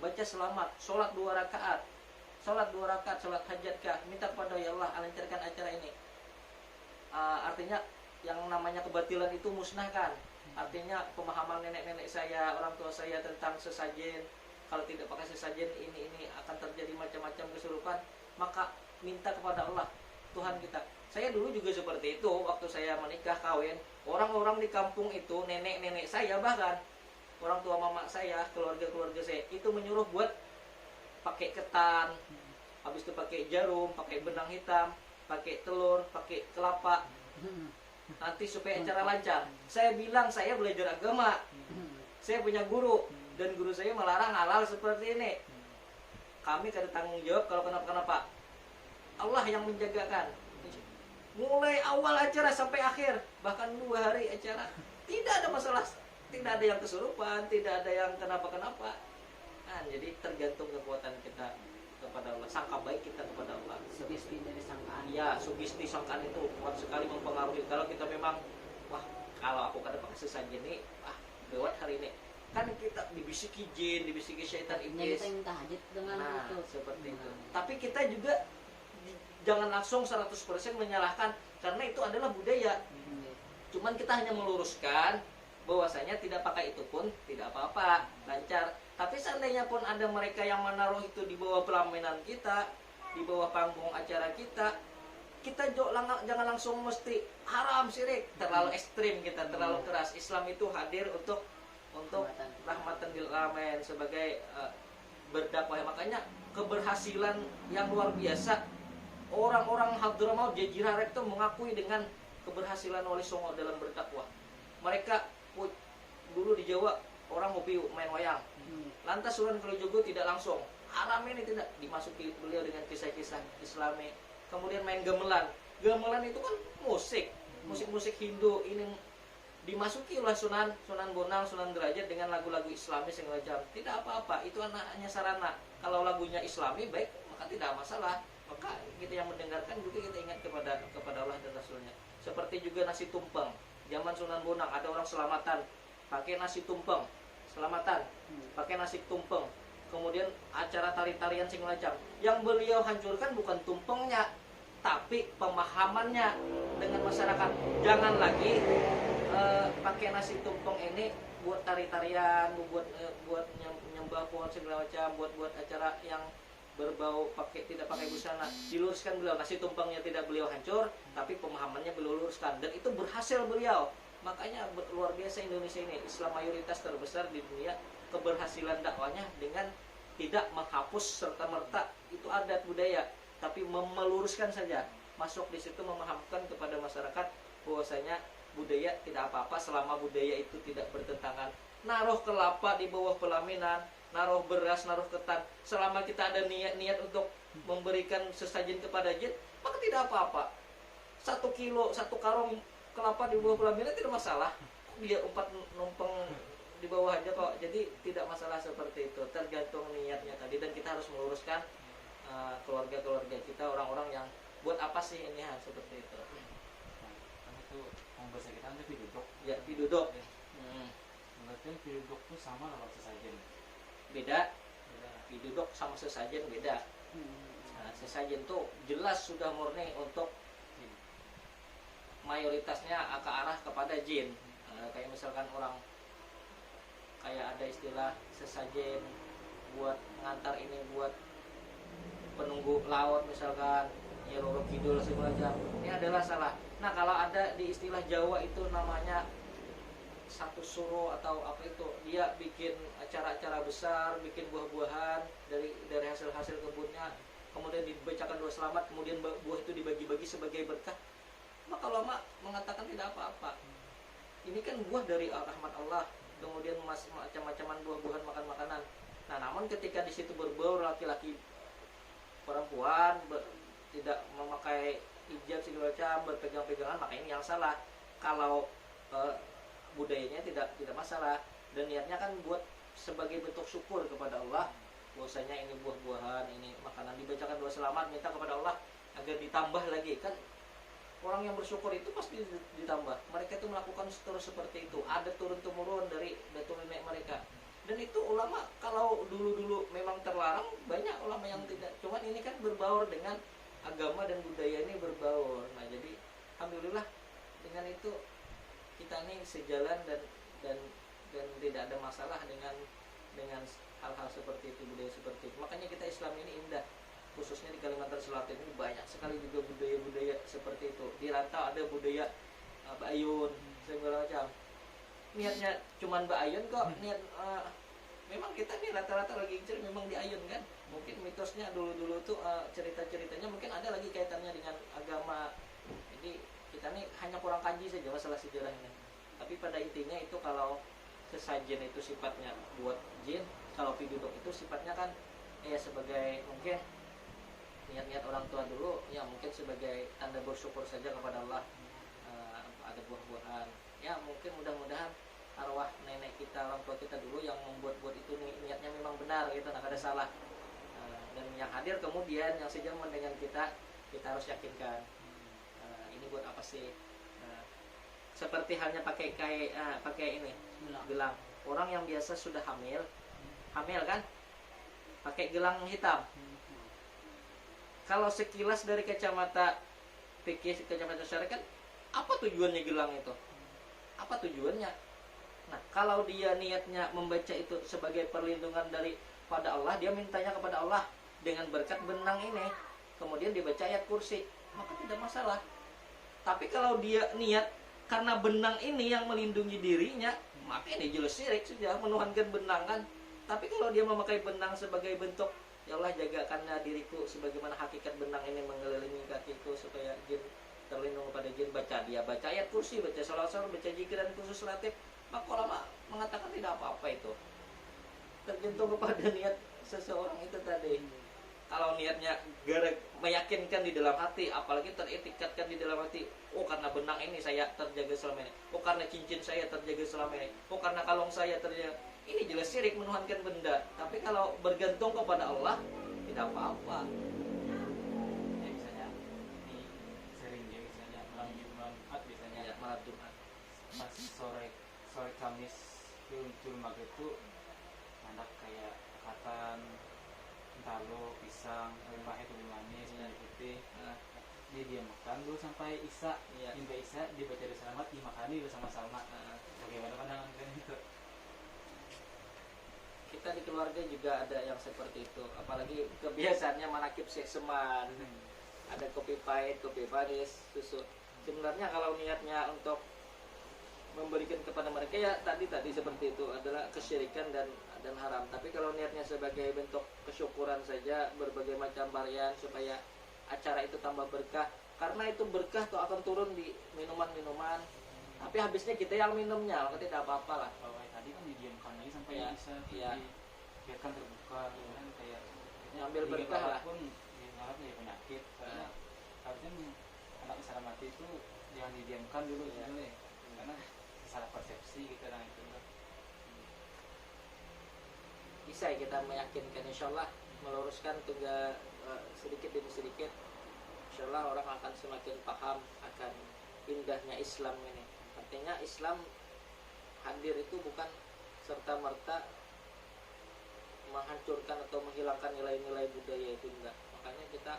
Baca selamat, sholat 2 rakaat, sholat hajat kah, minta kepada ya Allah lancarkan acara ini. Artinya yang namanya kebatilan itu musnahkan. Artinya pemahaman nenek-nenek saya, orang tua saya tentang sesajen, kalau tidak pakai sesajen ini akan terjadi macam-macam kesurupan, maka minta kepada Allah, Tuhan kita. Saya dulu juga seperti itu, waktu saya menikah kawin, orang-orang di kampung itu, nenek-nenek saya bahkan, orang tua mama saya, keluarga-keluarga saya, itu menyuruh buat pakai ketan, habis itu pakai jarum, pakai benang hitam, pakai telur, pakai kelapa, nanti supaya acara lancar. Saya bilang saya belajar agama, saya punya guru, dan guru saya melarang hal-hal seperti ini. Kami kada tanggung jawab kalau kenapa-kenapa. Allah yang menjagakan. Mulai awal acara sampai akhir, bahkan 2 hari acara, tidak ada masalah, tidak ada yang kesurupan, tidak ada yang kenapa-kenapa. Nah, jadi tergantung kekuatan kita kepada Allah, sangka baik kita kepada Allah. Sugesti dari sangkaan. Ya, sugesti sangkaan itu kuat sekali mempengaruhi. Kalau kita memang, wah, kalau aku kada pakai sesajen ini, lewat hari ini, kan kita dibisiki jin, dibisiki syaitan iblis. Kita minta hajat dengan itu. Seperti itu. Tapi kita juga jangan langsung 100% menyalahkan, karena itu adalah budaya. Cuman kita hanya meluruskan bahwasanya tidak pakai itu pun tidak apa-apa, lancar. Tapi seandainya pun ada mereka yang menaruh itu di bawah pelaminan kita, di bawah panggung acara kita, kita jangan langsung mesti haram syirik, terlalu ekstrim kita, terlalu keras. Islam itu hadir untuk rahmatan lil alamin, sebagai berdakwah. Makanya keberhasilan yang luar biasa, orang-orang Hadramaut Jazirah Arab itu mengakui dengan keberhasilan Wali Songo dalam berdakwah. Mereka dulu di Jawa orang hobi main wayang, lantas Sunan Kalijogo tidak langsung haram ini, tidak dimasuki beliau dengan kisah-kisah Islami. Kemudian main gamelan itu kan musik Hindu, ini dimasuki oleh Sunan Bonang, Sunan Derajat dengan lagu-lagu Islami segala macam. Tidak apa-apa, itu hanya sarana. Kalau lagunya Islami baik, maka tidak masalah. Maka kita yang mendengarkan juga kita ingat kepada Allah dan Rasulnya. Seperti juga nasi tumpeng, zaman Sunan Bonang ada orang selamatan pakai nasi tumpeng, selamatan pakai nasi tumpeng. Kemudian acara tari-tarian segala macam. Yang beliau hancurkan bukan tumpengnya, tapi pemahamannya dengan masyarakat. Jangan lagi pakai nasi tumpeng ini buat tari-tarian, buat nyembah pohon segala macam, buat acara yang berbau tidak pakai busana. Diluruskan beliau, nasi tumpengnya tidak beliau hancur, tapi pemahamannya beliau luruskan, dan itu berhasil beliau. Makanya luar biasa Indonesia ini, Islam mayoritas terbesar di dunia. Keberhasilan dakwanya dengan tidak menghapus serta merta itu adat budaya, tapi meluruskan saja, masuk di situ, memahamkan kepada masyarakat bahwasanya budaya tidak apa-apa selama budaya itu tidak bertentangan. Naruh kelapa di bawah pelaminan, naruh beras, naruh ketan, selama kita ada niat untuk memberikan sesajen kepada jin, maka tidak apa-apa. 1 kilo, 1 karung kelapa di bawah pelaminan tidak masalah. Dia numpeng di bawah aja kok. Jadi tidak masalah seperti itu. Tergantung niatnya tadi, dan kita harus meluruskan keluarga-keluarga kita, orang-orang yang buat apa sih ini seperti itu. Kan itu bahasa kita nanti piduduk. Ya, piduduk. Berarti piduduk itu sama lawan sesajen. Beda. Piduduk sama sesajen beda. Nah, sesajen tuh jelas sudah murni untuk mayoritasnya ke arah kepada jin. Kayak misalkan orang kayak ada istilah sesajen buat ngantar ini, buat penunggu laut misalkan, ya Roro Kidul segala macam. Ini adalah salah. Nah, kalau ada di istilah Jawa itu namanya satu suro atau apa itu, dia bikin acara-acara besar, bikin buah-buahan dari hasil-hasil kebunnya, kemudian dibacakan doa selamat, kemudian buah itu dibagi-bagi sebagai berkah. Maka ulama mengatakan tidak apa-apa. Ini kan buah dari rahmat Allah, kemudian macam-macaman buah-buahan, makan makanan. Nah, namun ketika di situ berbau laki-laki perempuan tidak memakai hijab segala macam, berpegang-pegangan, maka ini yang salah. Kalau budayanya tidak masalah, dan niatnya kan buat sebagai bentuk syukur kepada Allah, bahwasanya ini buah-buahan, ini makanan, dibacakan doa selamat, minta kepada Allah agar ditambah lagi. Kan orang yang bersyukur itu pasti ditambah. Mereka itu melakukan terus seperti itu. Ada turun-temurun dari datuk nenek mereka. Dan itu ulama kalau dulu-dulu memang terlarang, banyak ulama yang tidak. Cuman ini kan berbaur dengan agama dan budaya ini berbaur. Nah, jadi alhamdulillah dengan itu kita ini sejalan dan tidak ada masalah dengan hal-hal seperti itu, budaya seperti itu. Makanya kita Islam ini indah. Khususnya di Kalimantan Selatan ini banyak sekali juga budaya-budaya seperti itu. Di Rantau ada budaya Bayun segala macam. Niatnya cuman Bayun kok, niat memang kita nih rata-rata lagi incer memang di Ayun kan. mungkin mitosnya dulu-dulu tuh cerita-ceritanya mungkin ada lagi kaitannya dengan agama. Jadi kita nih hanya kurang kaji saja masalah sejarah ini. Tapi pada intinya itu kalau sesajen itu sifatnya buat jin, kalau piduduk itu sifatnya kan ya sebagai mungkin niat-niat orang tua dulu ya, mungkin sebagai tanda bersyukur saja kepada Allah. Ada buah-buahan ya, mungkin mudah-mudahan arwah nenek kita, orang tua kita dulu yang membuat-buat itu niatnya memang benar gitu, nggak ada salah. Dan yang hadir kemudian yang sejaman dengan kita harus yakinkan ini buat apa sih. Seperti halnya pakai ini gelang. Orang yang biasa sudah hamil kan pakai gelang hitam. Kalau sekilas dari kacamata fikih, kacamata syariat kan apa tujuannya gelang itu? Apa tujuannya? Nah, kalau dia niatnya membaca itu sebagai perlindungan daripada Allah, dia mintanya kepada Allah dengan berkat benang ini, kemudian dibaca ayat kursi, maka tidak masalah. Tapi kalau dia niat karena benang ini yang melindungi dirinya, maka ini jelas syirik sudah, menuhankan benang kan. Tapi kalau dia memakai benang sebagai bentuk, ya Allah jagakanlah diriku sebagaimana hakikat benang ini mengelilingi kakiku supaya jin terlindung kepada jin, baca ayat kursi, baca sholawat, baca zikir dan khusus latif, maka ulama mengatakan tidak apa-apa itu. Tergantung kepada niat seseorang itu tadi. Kalau niatnya meyakinkan di dalam hati, apalagi teritikatkan di dalam hati, oh karena benang ini saya terjaga selama ini, oh karena cincin saya terjaga selama ini, oh karena kalung saya terjaga, ini jelas syirik, menuhankan benda. Tapi kalau bergantung kepada Allah, tidak apa-apa. Ya misalnya ini sering ya, misalnya malam Jumat biasanya Ya, malam Jumat pas sore Kamis muncul maghrib itu anak kayak katan entalo, pisang, rempah itu manis, dan putih. Dia makan dulu sampai Isya. Sampai Isya dibaca doa selamat, dimakani bersama-sama. Bagaimana pandangan kalian itu? Kita di keluarga juga ada yang seperti itu. Apalagi kebiasaannya manakib seman. Ada kopi pahit, kopi manis, susu. Sebenarnya kalau niatnya untuk memberikan kepada mereka ya tadi seperti itu adalah kesyirikan dan haram. Tapi kalau niatnya sebagai bentuk kesyukuran saja, berbagai macam varian supaya acara itu tambah berkah, karena itu berkah tuh akan turun di minuman-minuman. Tapi habisnya kita yang minumnya, maka tidak apa-apa lah. Kalau kayak tadi kan didiamkan lagi sampai Ya, bisa ya. biarkan terbuka, kan kayak Ambil berkah lah. pun diharapnya ya penyakit. Karena harusnya anak salah mati itu jangan didiamkan dulu sebenarnya, karena salah persepsi kita dan itu. Bisa kita meyakinkan, insya Allah meluruskan tugas sedikit demi sedikit. Insya Allah orang akan semakin paham akan indahnya Islam ini. Artinya Islam hadir itu bukan serta-merta menghancurkan atau menghilangkan nilai-nilai budaya itu, enggak. Makanya kita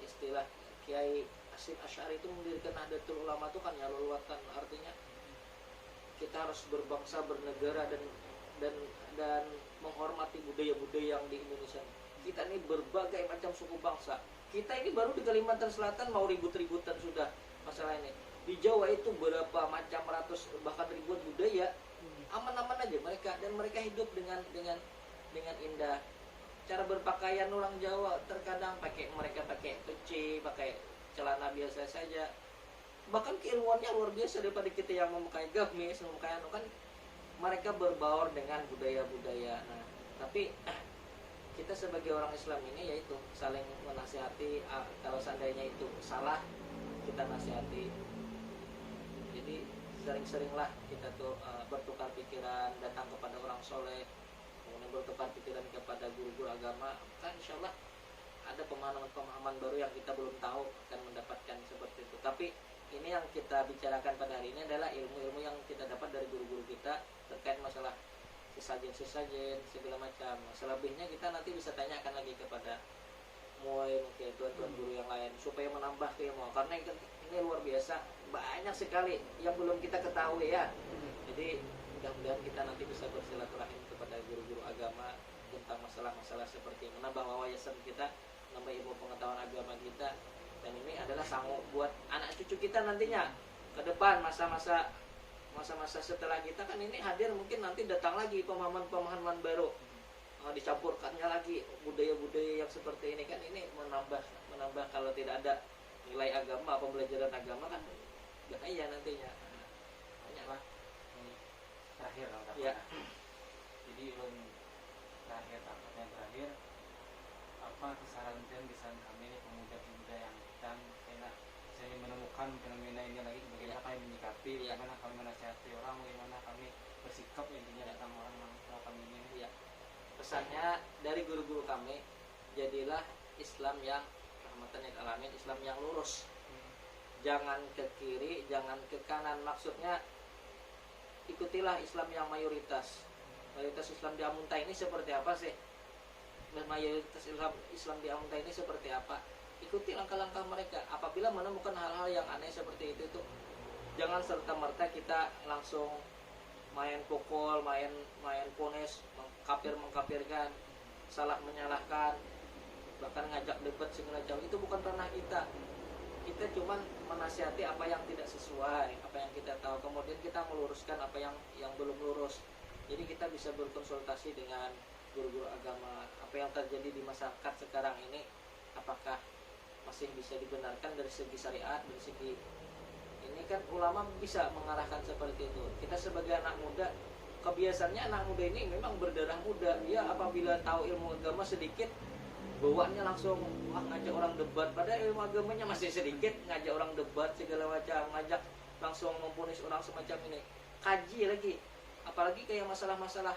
istilah Kiai Hasyim Asy'ari itu mendirikan Nahdlatul Ulama itu kan Yalul Watan, artinya kita harus berbangsa, bernegara dan menghormati budaya-budaya yang di Indonesia. Kita ini berbagai macam suku bangsa. Kita ini baru di Kalimantan Selatan mau ribut-ributan sudah masalah ini. Di Jawa itu berapa macam ratus bahkan ribuan budaya. Aman-aman aja mereka, dan mereka hidup dengan indah. Cara berpakaian orang Jawa terkadang mereka pakai peci, pakai celana biasa saja. Bahkan keilmuannya luar biasa daripada kita yang memakai gamis, memakai kan mereka berbaur dengan budaya-budaya. Nah, tapi kita sebagai orang Islam ini yaitu saling menasihati. Kalau seandainya itu salah, kita nasihati. Jadi sering-seringlah kita tuh bertukar pikiran, datang kepada orang soleh, kemudian bertukar pikiran kepada guru-guru agama. Kan insya Allah ada pemahaman-pemahaman baru yang kita belum tahu, akan mendapatkan seperti itu. Tapi ini yang kita bicarakan pada hari ini adalah ilmu-ilmu yang kita dapat dari guru-guru kita terkait masalah sesajen segala macam. Selebihnya kita nanti bisa tanyakan lagi kepada mungkin tuan-tuan guru yang lain supaya menambah keilmuan, karena ini luar biasa, banyak sekali yang belum kita ketahui ya. Jadi mudah-mudahan kita nanti bisa bersilaturahim kepada guru-guru agama tentang masalah-masalah seperti menambah wawasan kita, menambah ilmu pengetahuan agama kita. Dan ini adalah sanggup buat anak cucu kita nantinya ke depan, masa-masa setelah kita kan ini hadir, mungkin nanti datang lagi pemahaman-pemahaman baru. dicampurkannya lagi budaya-budaya yang seperti ini kan, ini menambah kalau tidak ada nilai agama, pembelajaran agama kan bahaya nantinya. Banyak lah. Ini terakhir Ya. Jadi terakhir apa saran bisa kami ini pemuda-pemuda yang dan kena saya menemukan fenomena ini lagi, bagaimana kami menyikapi, bagaimana kami menasihati orang, bagaimana kami bersikap intinya tentang orang yang melakukan ini. Ya. Pesannya dari guru-guru kami, jadilah Islam yang rahmatan lil alamin, Islam yang lurus. Jangan ke kiri, jangan ke kanan. Maksudnya ikutilah Islam yang mayoritas. Mayoritas Islam di Amuntai ini seperti apa sih? Mayoritas Islam di Amuntai ini seperti apa? Ikuti langkah-langkah mereka. Apabila menemukan hal-hal yang aneh seperti itu tuh, jangan serta-merta kita langsung main pukul, main ponis, mengkafirkan, salah menyalahkan, bahkan ngajak debat segala macam. Itu bukan ranah kita. Kita cuman menasihati apa yang tidak sesuai, apa yang kita tahu, kemudian kita meluruskan apa yang belum lurus. Jadi kita bisa berkonsultasi dengan guru-guru agama, apa yang terjadi di masyarakat sekarang ini apakah masih bisa dibenarkan dari segi syariat, dari segi ini kan ulama bisa mengarahkan seperti itu. Kita sebagai anak muda, kebiasaannya anak muda ini memang berdarah muda. Dia apabila tahu ilmu agama sedikit, bawaannya langsung ngajak orang debat. Padahal ilmu agamanya masih sedikit, ngajak orang debat segala macam, ngajak langsung mempunis orang semacam ini. Kaji lagi, apalagi kayak masalah-masalah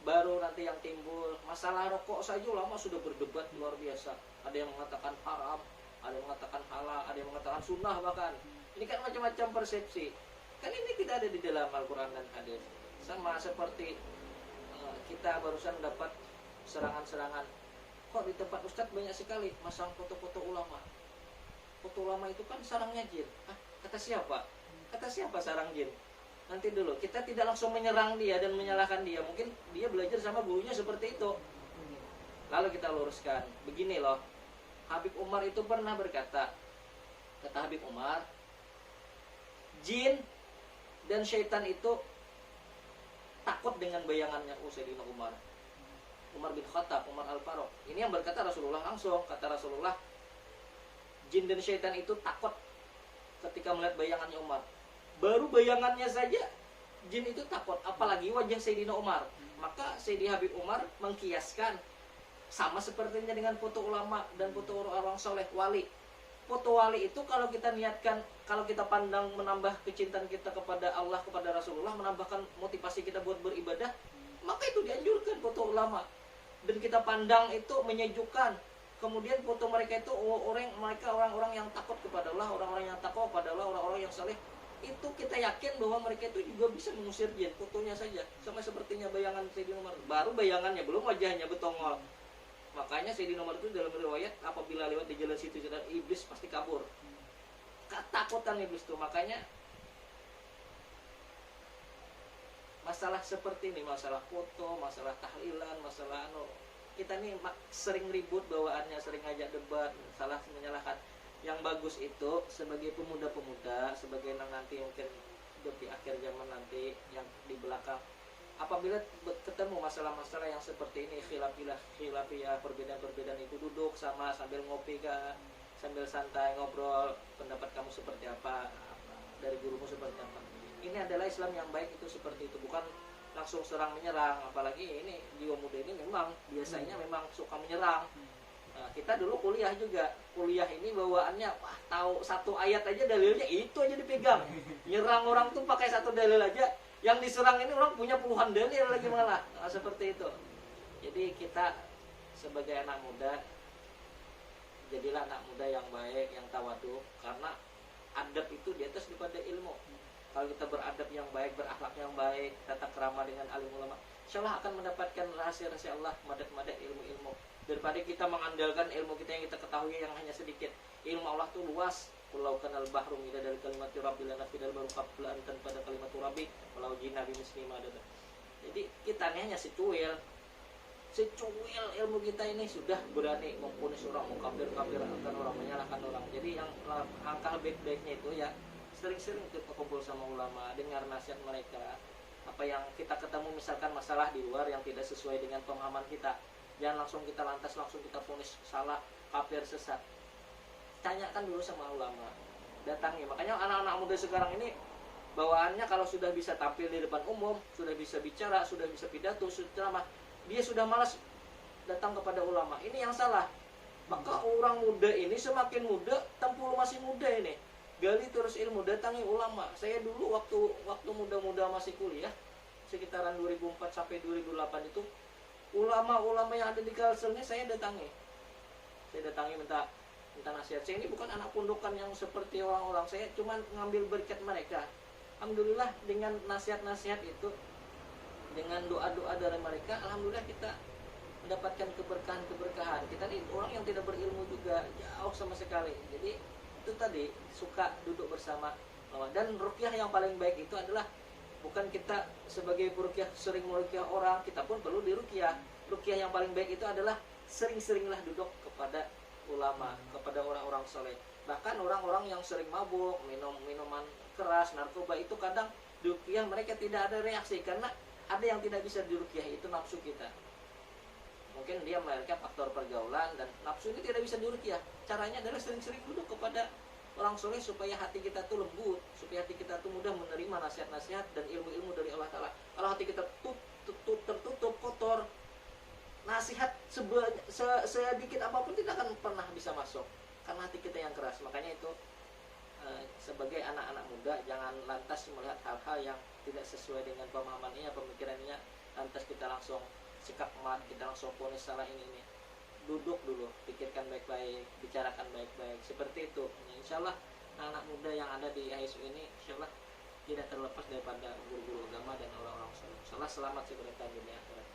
baru nanti yang timbul. Masalah rokok saja ulama sudah berdebat luar biasa. Ada yang mengatakan haram, ada yang mengatakan halal, ada yang mengatakan sunnah bahkan. Ini kan macam-macam persepsi. Kan ini tidak ada di dalam Al-Quran dan hadis. Sama seperti kita barusan dapat serangan-serangan. Kok di tempat Ustadz banyak sekali masang foto-foto ulama. Foto ulama itu kan sarangnya jin. Kata siapa? Kata siapa sarang jin? Nanti dulu, kita tidak langsung menyerang dia dan menyalahkan dia. Mungkin dia belajar sama gurunya seperti itu. Lalu kita luruskan. Begini loh, Habib Umar itu pernah berkata, kata Habib Umar, jin dan syaitan itu takut dengan bayangannya Sayyidina Umar. Umar bin Khattab, Umar Al-Faruq. Ini yang berkata Rasulullah langsung. Kata Rasulullah, jin dan syaitan itu takut ketika melihat bayangannya Umar. Baru bayangannya saja jin itu takut, apalagi wajah Sayyidina Umar. Maka Sayyidi Habib Umar mengkiaskan sama sepertinya dengan foto ulama dan foto orang soleh, wali. Foto wali itu kalau kita niatkan, kalau kita pandang menambah kecintaan kita kepada Allah, kepada Rasulullah, menambahkan motivasi kita buat beribadah, maka itu dianjurkan foto ulama. Dan kita pandang itu menyejukkan. Kemudian foto mereka itu orang-orang yang takut kepada Allah, orang-orang yang takwa kepada Allah, orang-orang yang saleh. Itu kita yakin bahwa mereka itu juga bisa mengusir jin, fotonya saja. Sama sepertinya bayangan Sayyidina Umar. Baru bayangannya, belum wajahnya betongol. Makanya Sayyidina Umar itu dalam riwayat, apabila lewat di jalan situ jalan iblis pasti kabur. Ketakutan iblis itu. Makanya masalah seperti ini, masalah foto, masalah tahlilan, masalah kita nih sering ribut bawaannya, sering ngajak debat, salah menyalahkan. Yang bagus itu sebagai pemuda-pemuda, sebagai nanti mungkin di akhir zaman nanti yang di belakang, apabila ketemu masalah-masalah yang seperti ini, khilafiyah, perbedaan-perbedaan itu, duduk sama sambil ngopi kan, sambil santai ngobrol, pendapat kamu seperti apa, dari gurumu seperti apa. Ini adalah Islam yang baik, itu seperti itu, bukan langsung serang menyerang. Apalagi ini jiwa muda ini memang biasanya memang suka menyerang. Nah, kita dulu kuliah juga, kuliah ini bawaannya tahu satu ayat aja dalilnya itu aja dipegang. Nyerang orang tuh pakai satu dalil aja, yang diserang ini orang punya puluhan dalil lagi malah. Nah, seperti itu. Jadi kita sebagai anak muda, jadilah anak muda yang baik, yang tawadu, karena adab itu di atas daripada ilmu. Kalau kita beradab yang baik, berakhlak yang baik, tata krama dengan alim ulama, insyaallah akan mendapatkan rahasia-rahasia Allah, madat-madat ilmu-ilmu. Daripada kita mengandalkan ilmu kita yang kita ketahui yang hanya sedikit. Ilmu Allah itu luas. Walau kanal bahru mida dari kalimat rabbil nafidal baru qabla antan pada kalimat rabbi walau jinna bi muslima ada. Jadi kita hanya secuil ilmu kita ini sudah berani mempunis orang, mengkafirkan orang, menyalahkan orang. Jadi yang langkah baik-baiknya itu ya sering-sering kita kumpul sama ulama, dengar nasihat mereka. apa yang kita ketemu misalkan masalah di luar yang tidak sesuai dengan pemahaman kita, jangan langsung kita lantas langsung kita vonis salah, kafir, sesat. Tanyakan dulu sama ulama, datangi. Makanya anak-anak muda sekarang ini bawaannya kalau sudah bisa tampil di depan umum, sudah bisa bicara, sudah bisa pidato, sudah ceramah, dia sudah malas datang kepada ulama. Ini yang salah. Maka orang muda ini semakin muda, tempul masih muda ini, gali terus ilmu, datangi ulama. Saya dulu waktu muda-muda masih kuliah, sekitaran 2004 sampai 2008 itu, ulama-ulama yang ada di Kalsel ini saya datangi. Saya datangi minta nasihat. Saya ini bukan anak pundukan yang seperti orang-orang. Saya cuma ngambil berkat mereka. Alhamdulillah dengan nasihat-nasihat itu, dengan doa-doa dari mereka, alhamdulillah kita mendapatkan keberkahan-keberkahan. Kita nih orang yang tidak berilmu juga jauh sama sekali. Jadi itu tadi suka duduk bersama. Dan ruqyah yang paling baik itu adalah bukan kita sebagai peruqyah sering meruqyah orang, kita pun perlu diruqyah. Ruqyah yang paling baik itu adalah sering-seringlah duduk kepada ulama, kepada orang-orang soleh. Bahkan orang-orang yang sering mabuk, minum minuman keras, narkoba, itu kadang diruqyah mereka tidak ada reaksi, karena ada yang tidak bisa diruqyah, itu nafsu kita. Mungkin dia melahirkan faktor pergaulan, dan nafsu ini tidak bisa diruqyah. Caranya adalah sering-sering duduk kepada orang soleh supaya hati kita tuh lembut, supaya hati kita tuh mudah menerima nasihat-nasihat dan ilmu-ilmu dari Allah Ta'ala. Kalau hati kita tertutup, kotor, nasihat sedikit apapun tidak akan pernah bisa masuk, karena hati kita yang keras. Makanya itu sebagai anak-anak muda jangan lantas melihat hal-hal yang tidak sesuai dengan pemahamannya, pemikirannya, lantas kita langsung sikap mat, kita langsung vonis salah ini. Duduk dulu, pikirkan baik-baik, bicarakan baik-baik, seperti itu. Insya Allah anak muda yang ada di ISU ini insya Allah tidak terlepas daripada guru-guru agama dan orang-orang soleh. Insya Allah selamat sebenarnya dunia akhirat.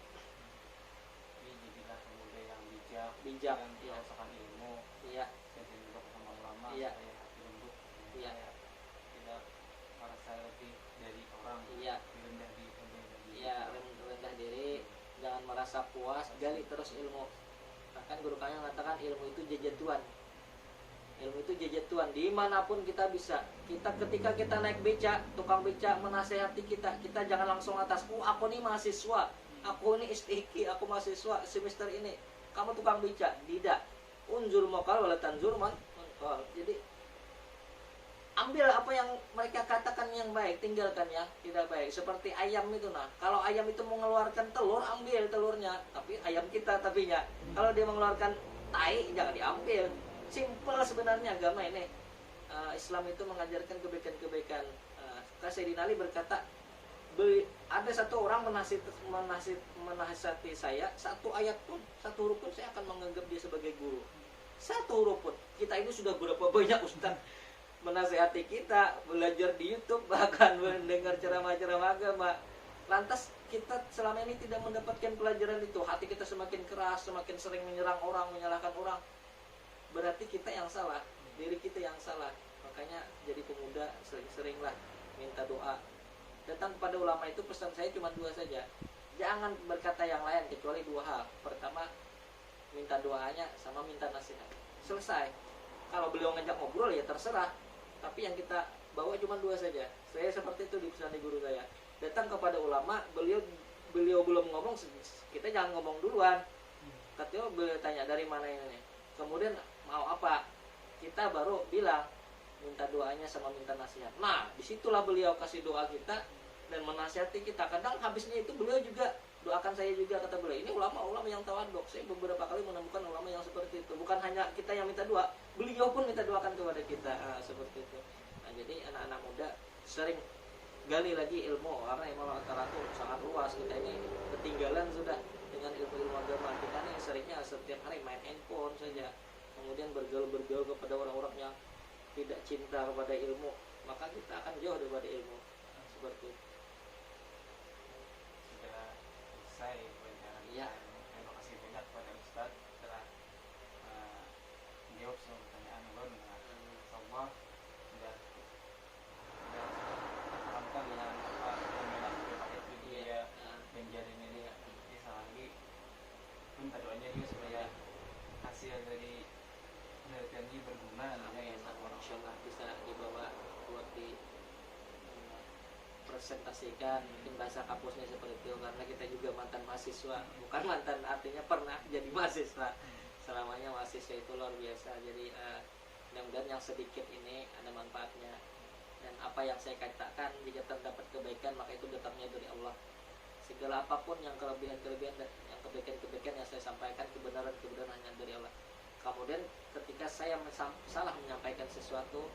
Ini jadilah pemuda yang Bijak, yang iya. merasakan ilmu, Iya, dan duduk sama ulama, Iya. supaya hati lembut, Iya. supaya tidak merasa lebih dari orang, Iya. rendah diri. ya rendah diri, jangan merasa puas, gali terus ilmu. Bahkan guru kami mengatakan ilmu itu jejatuan. Ilmu itu jejatuan, dimanapun kita bisa. Ketika kita naik beca, tukang beca menasehati kita, kita jangan langsung atas. Aku nih mahasiswa, aku ini istiki, aku mahasiswa semester ini. Kamu tukang beca, tidak. Unjur mokal wala tanjur man. Jadi ambil apa yang mereka katakan yang baik, tinggalkan yang tidak baik. Seperti ayam itu, nah, kalau ayam itu mengeluarkan telur, ambil telurnya, tapi ayam kita tapinya. Kalau dia mengeluarkan tai, jangan diambil. Simple sebenarnya agama ini. Islam itu mengajarkan kebaikan-kebaikan. Sayyidina Ali berkata, ada satu orang menasihati saya, satu ayat pun, satu huruf pun saya akan menganggap dia sebagai guru. Satu huruf pun. Kita ini sudah berapa banyak ustaz menasihati kita, belajar di YouTube, bahkan mendengar ceramah-ceramah agama. Lantas kita selama ini tidak mendapatkan pelajaran itu. Hati kita semakin keras, semakin sering menyerang orang, menyalahkan orang. Berarti kita yang salah, diri kita yang salah. Makanya jadi pemuda sering-seringlah minta doa. Datang kepada ulama itu pesan saya cuma dua saja. Jangan berkata yang lain kecuali dua hal. Pertama, minta doanya sama minta nasihat. Selesai. Kalau beliau ngajak ngobrol ya terserah. Tapi yang kita bawa cuma dua saja. Saya seperti itu dipesan di guru saya. Datang kepada ulama, beliau belum ngomong, kita jangan ngomong duluan. Katanya beliau tanya dari mana ini. Kemudian mau apa? Kita baru bilang minta doanya sama minta nasihat. Nah, disitulah beliau kasih doa kita dan menasihati kita. Kadang habisnya itu beliau juga doakan saya juga, kata beliau. Ini ulama-ulama yang tawaduk. Saya beberapa kali menemukan ulama yang seperti itu. Bukan hanya kita yang minta doa, beliau pun minta doakan kepada kita. Seperti itu. Nah, jadi anak-anak muda sering gali lagi ilmu, karena ilmu Allah itu sangat luas. Kita ini ketinggalan sudah dengan ilmu-ilmu agama. Kita ini seringnya setiap hari main handphone saja. Kemudian bergaul kepada orang-orang yang tidak cinta kepada ilmu, maka kita akan jauh daripada ilmu. Seperti itu. Sudah selesai pelajaran. Iya. Terima kasih banyak kepada Ustaz telah menjawab semua pertanyaan ulun. Insyaallah sudah pahamkan dengan apa yang dipakai media penjaring ini. Jadi lagi minta doanya juga supaya hasil dari penelitian ini berguna. Amin. Insyaallah bisa dibawa buat di presentasikan, mungkin bahasa kampusnya seperti itu, karena kita juga mantan mahasiswa, bukan mantan artinya pernah jadi mahasiswa, selamanya mahasiswa itu luar biasa. Jadi mudah-mudahan yang sedikit ini ada manfaatnya, dan apa yang saya katakan jika terdapat kebaikan maka itu datangnya dari Allah. Segala apapun yang kelebihan-kelebihan dan yang kebaikan-kebaikan yang saya sampaikan, kebenaran-kebenaran hanya dari Allah. Kemudian ketika saya salah menyampaikan sesuatu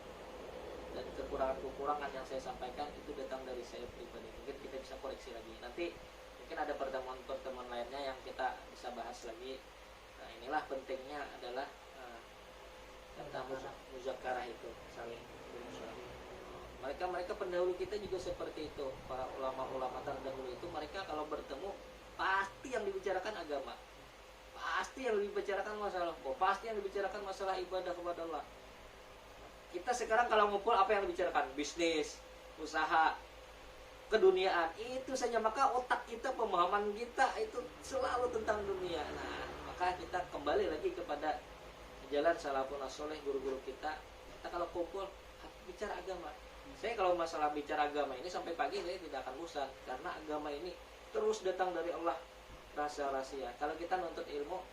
dan kekurangan-kekurangan yang saya sampaikan itu datang dari saya pribadi, mungkin kita bisa koreksi lagi. Nanti mungkin ada pertemuan-pertemuan lainnya yang kita bisa bahas lagi. Nah, inilah pentingnya adalah tentang muzakarah itu, saling berusaha. Mereka pendahulu kita juga seperti itu. Para ulama-ulama terdahulu itu, mereka kalau bertemu pasti yang dibicarakan agama, pasti yang dibicarakan masalah, pasti yang dibicarakan masalah ibadah kepada Allah. Kita sekarang kalau ngumpul apa yang dibicarakan? Bisnis, usaha, keduniaan, itu saja. Maka otak kita, pemahaman kita itu selalu tentang dunia. Nah, maka kita kembali lagi kepada jalan salafun as-soleh, guru-guru kita. Kita kalau kumpul bicara agama. Saya kalau masalah bicara agama ini sampai pagi saya tidak akan bosan, karena agama ini terus datang dari Allah, rahasia-rahasia. Kalau kita nuntut ilmu,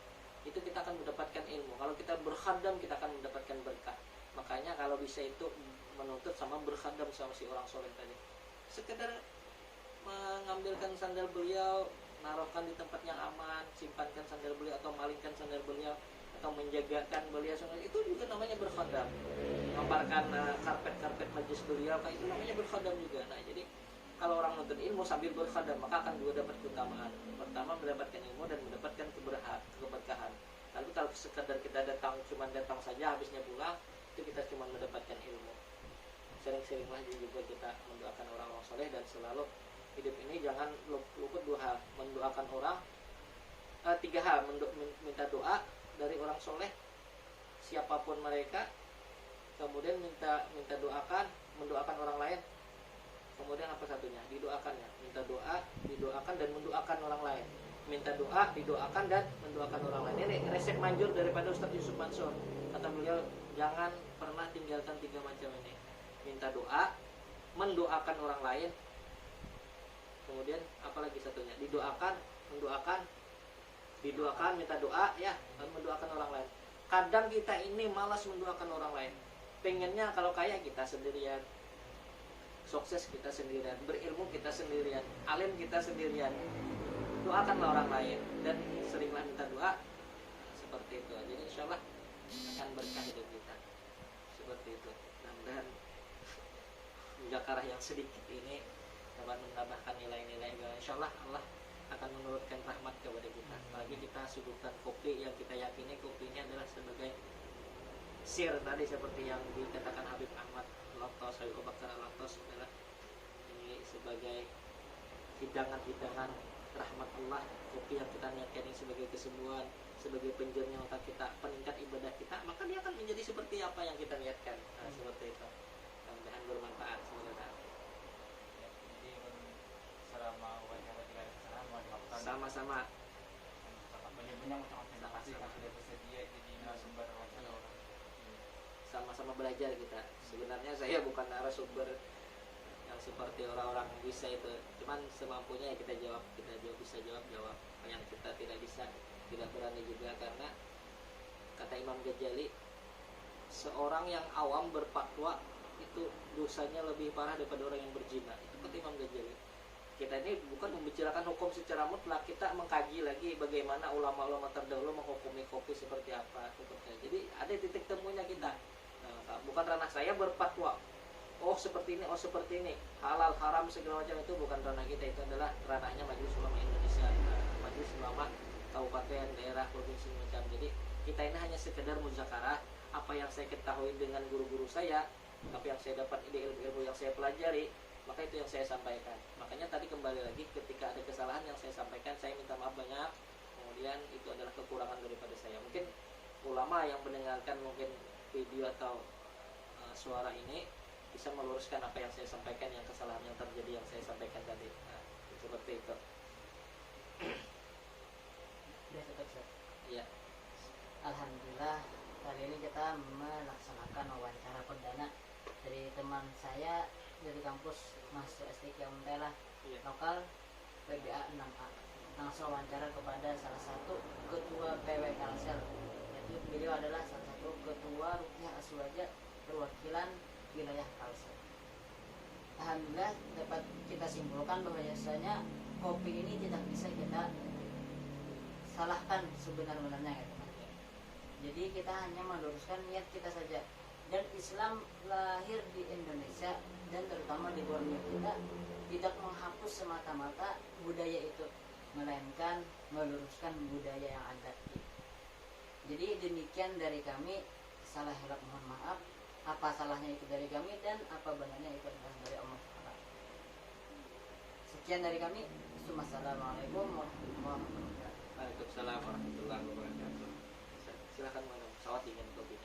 itu kita akan mendapatkan ilmu. Kalau kita berkhadam, kita akan mendapatkan berkah. Makanya kalau bisa itu menuntut sama berkhadam sama si orang soleh tadi. Sekedar mengambilkan sandal beliau, naruhkan di tempat yang aman, simpankan sandal beliau atau malingkan sandal beliau, atau menjagakan beliau, itu juga namanya berkhadam. Memparkan karpet-karpet majlis beliau, itu namanya berkhadam juga. Nah, jadi kalau orang menuntut ilmu sambil berkhadam, maka akan dua dapat keutamaan. Pertama, mendapatkan ilmu dan mendapatkan keberkahan. Tapi kalau sekedar kita cuma datang saja habisnya pulang, itu kita cuma mendapatkan ilmu. Sering-seringlah juga kita mendoakan orang-orang soleh, dan selalu hidup ini jangan luput dua hal, mendoakan orang, tiga hal, minta doa dari orang soleh siapapun mereka, kemudian minta mendoakan orang lain, kemudian apa satunya, didoakannya, minta doa, didoakan dan mendoakan orang lain, minta doa, didoakan dan mendoakan orang lain. Ini resep manjur daripada Ustadz Yusuf Mansur. Kata beliau, jangan pernah tinggalkan tiga macam ini: minta doa, mendoakan orang lain, kemudian apalagi satunya, didoakan, minta doa, ya, dan mendoakan orang lain. Kadang kita ini malas mendoakan orang lain. Pengennya kalau kaya kita sendirian, sukses kita sendirian, berilmu kita sendirian, alim kita sendirian. Doakanlah orang lain dan seringlah minta doa, seperti itu. Jadi insya Allah akan berkah hidup kita seperti itu. Dan muzakarah yang sedikit ini dapat menambahkan nilai-nilai. Insya Allah Allah akan menurunkan rahmat kepada kita. Apalagi kita suguhkan kopi yang kita yakini kopi ini adalah sebagai sir tadi, seperti yang dikatakan Habib Ahmad Al-Attas, Habib Abu Bakar Al-Attas, adalah ini sebagai hidangan-hidangan rahmat Allah. Kopi yang kita niatkan ini sebagai kesembuhan, sebagai penjernih otak kita, peningkat ibadah kita, maka dia akan menjadi seperti apa yang kita niatkan. Nah, seperti itu. Mudah-mudahan bermanfaat. Semoga selama wawancara juga sama dilakukan. Sama-sama. Banyak terima kasih karena sudah bersedia jadi narasumber wawancara orang. Sama-sama belajar kita. Sebenarnya saya bukan narasumber yang seperti orang-orang bisa itu, cuman semampunya ya kita bisa jawab. Yang kita tidak bisa, tidak berani juga, karena kata Imam Ghazali, seorang yang awam berfatwa itu dosanya lebih parah daripada orang yang berzina. Itu kata Imam Ghazali. Kita ini bukan membicarakan hukum secara mutlak, kita mengkaji lagi bagaimana ulama-ulama terdahulu menghukumi kopi seperti apa. Jadi ada titik temunya kita. Nah, bukan ranah saya berfatwa, oh seperti ini, halal haram segala macam, itu bukan ranah kita. Itu adalah ranahnya Majelis Ulama Indonesia, Majelis Ulama Kabupaten, daerah, provinsi macam. Jadi kita ini hanya sekedar muzakarah, apa yang saya ketahui dengan guru-guru saya, apa yang saya dapat, ilmu yang saya pelajari, maka itu yang saya sampaikan. Makanya tadi kembali lagi, ketika ada kesalahan yang saya sampaikan, saya minta maaf banyak. Kemudian itu adalah kekurangan daripada saya. Mungkin ulama yang mendengarkan mungkin video atau suara ini bisa meluruskan apa yang saya sampaikan, yang kesalahan yang terjadi yang saya sampaikan tadi. Nah, seperti itu. Iya. Alhamdulillah, kali ini kita melaksanakan wawancara perdana dari teman saya dari kampus mahasiswa STQ Untela Iya. lokal PBA 6A, langsung wawancara kepada salah satu ketua PW Kalsel, yaitu beliau adalah salah satu ketua Rukyah Aswaja perwakilan wilayah Kalsel. Alhamdulillah dapat kita simpulkan bahwasanya kopi ini tidak bisa kita salahkan sebenar-benarnya ya teman. Jadi kita hanya meluruskan niat kita saja. Dan Islam lahir di Indonesia dan terutama di Borneo kita tidak menghapus semata-mata budaya itu, melainkan meluruskan budaya yang ada. Jadi demikian dari kami, salah hilap mohon maaf. Apa salahnya itu dari kami dan apa benarnya itu adalah dari Allah Ta'ala. Sekian dari kami. Assalamualaikum warahmatullahi wabarakatuh. Waalaikumsalam warahmatullahi wabarakatuh. Silakan mana pesawat ingin kopi.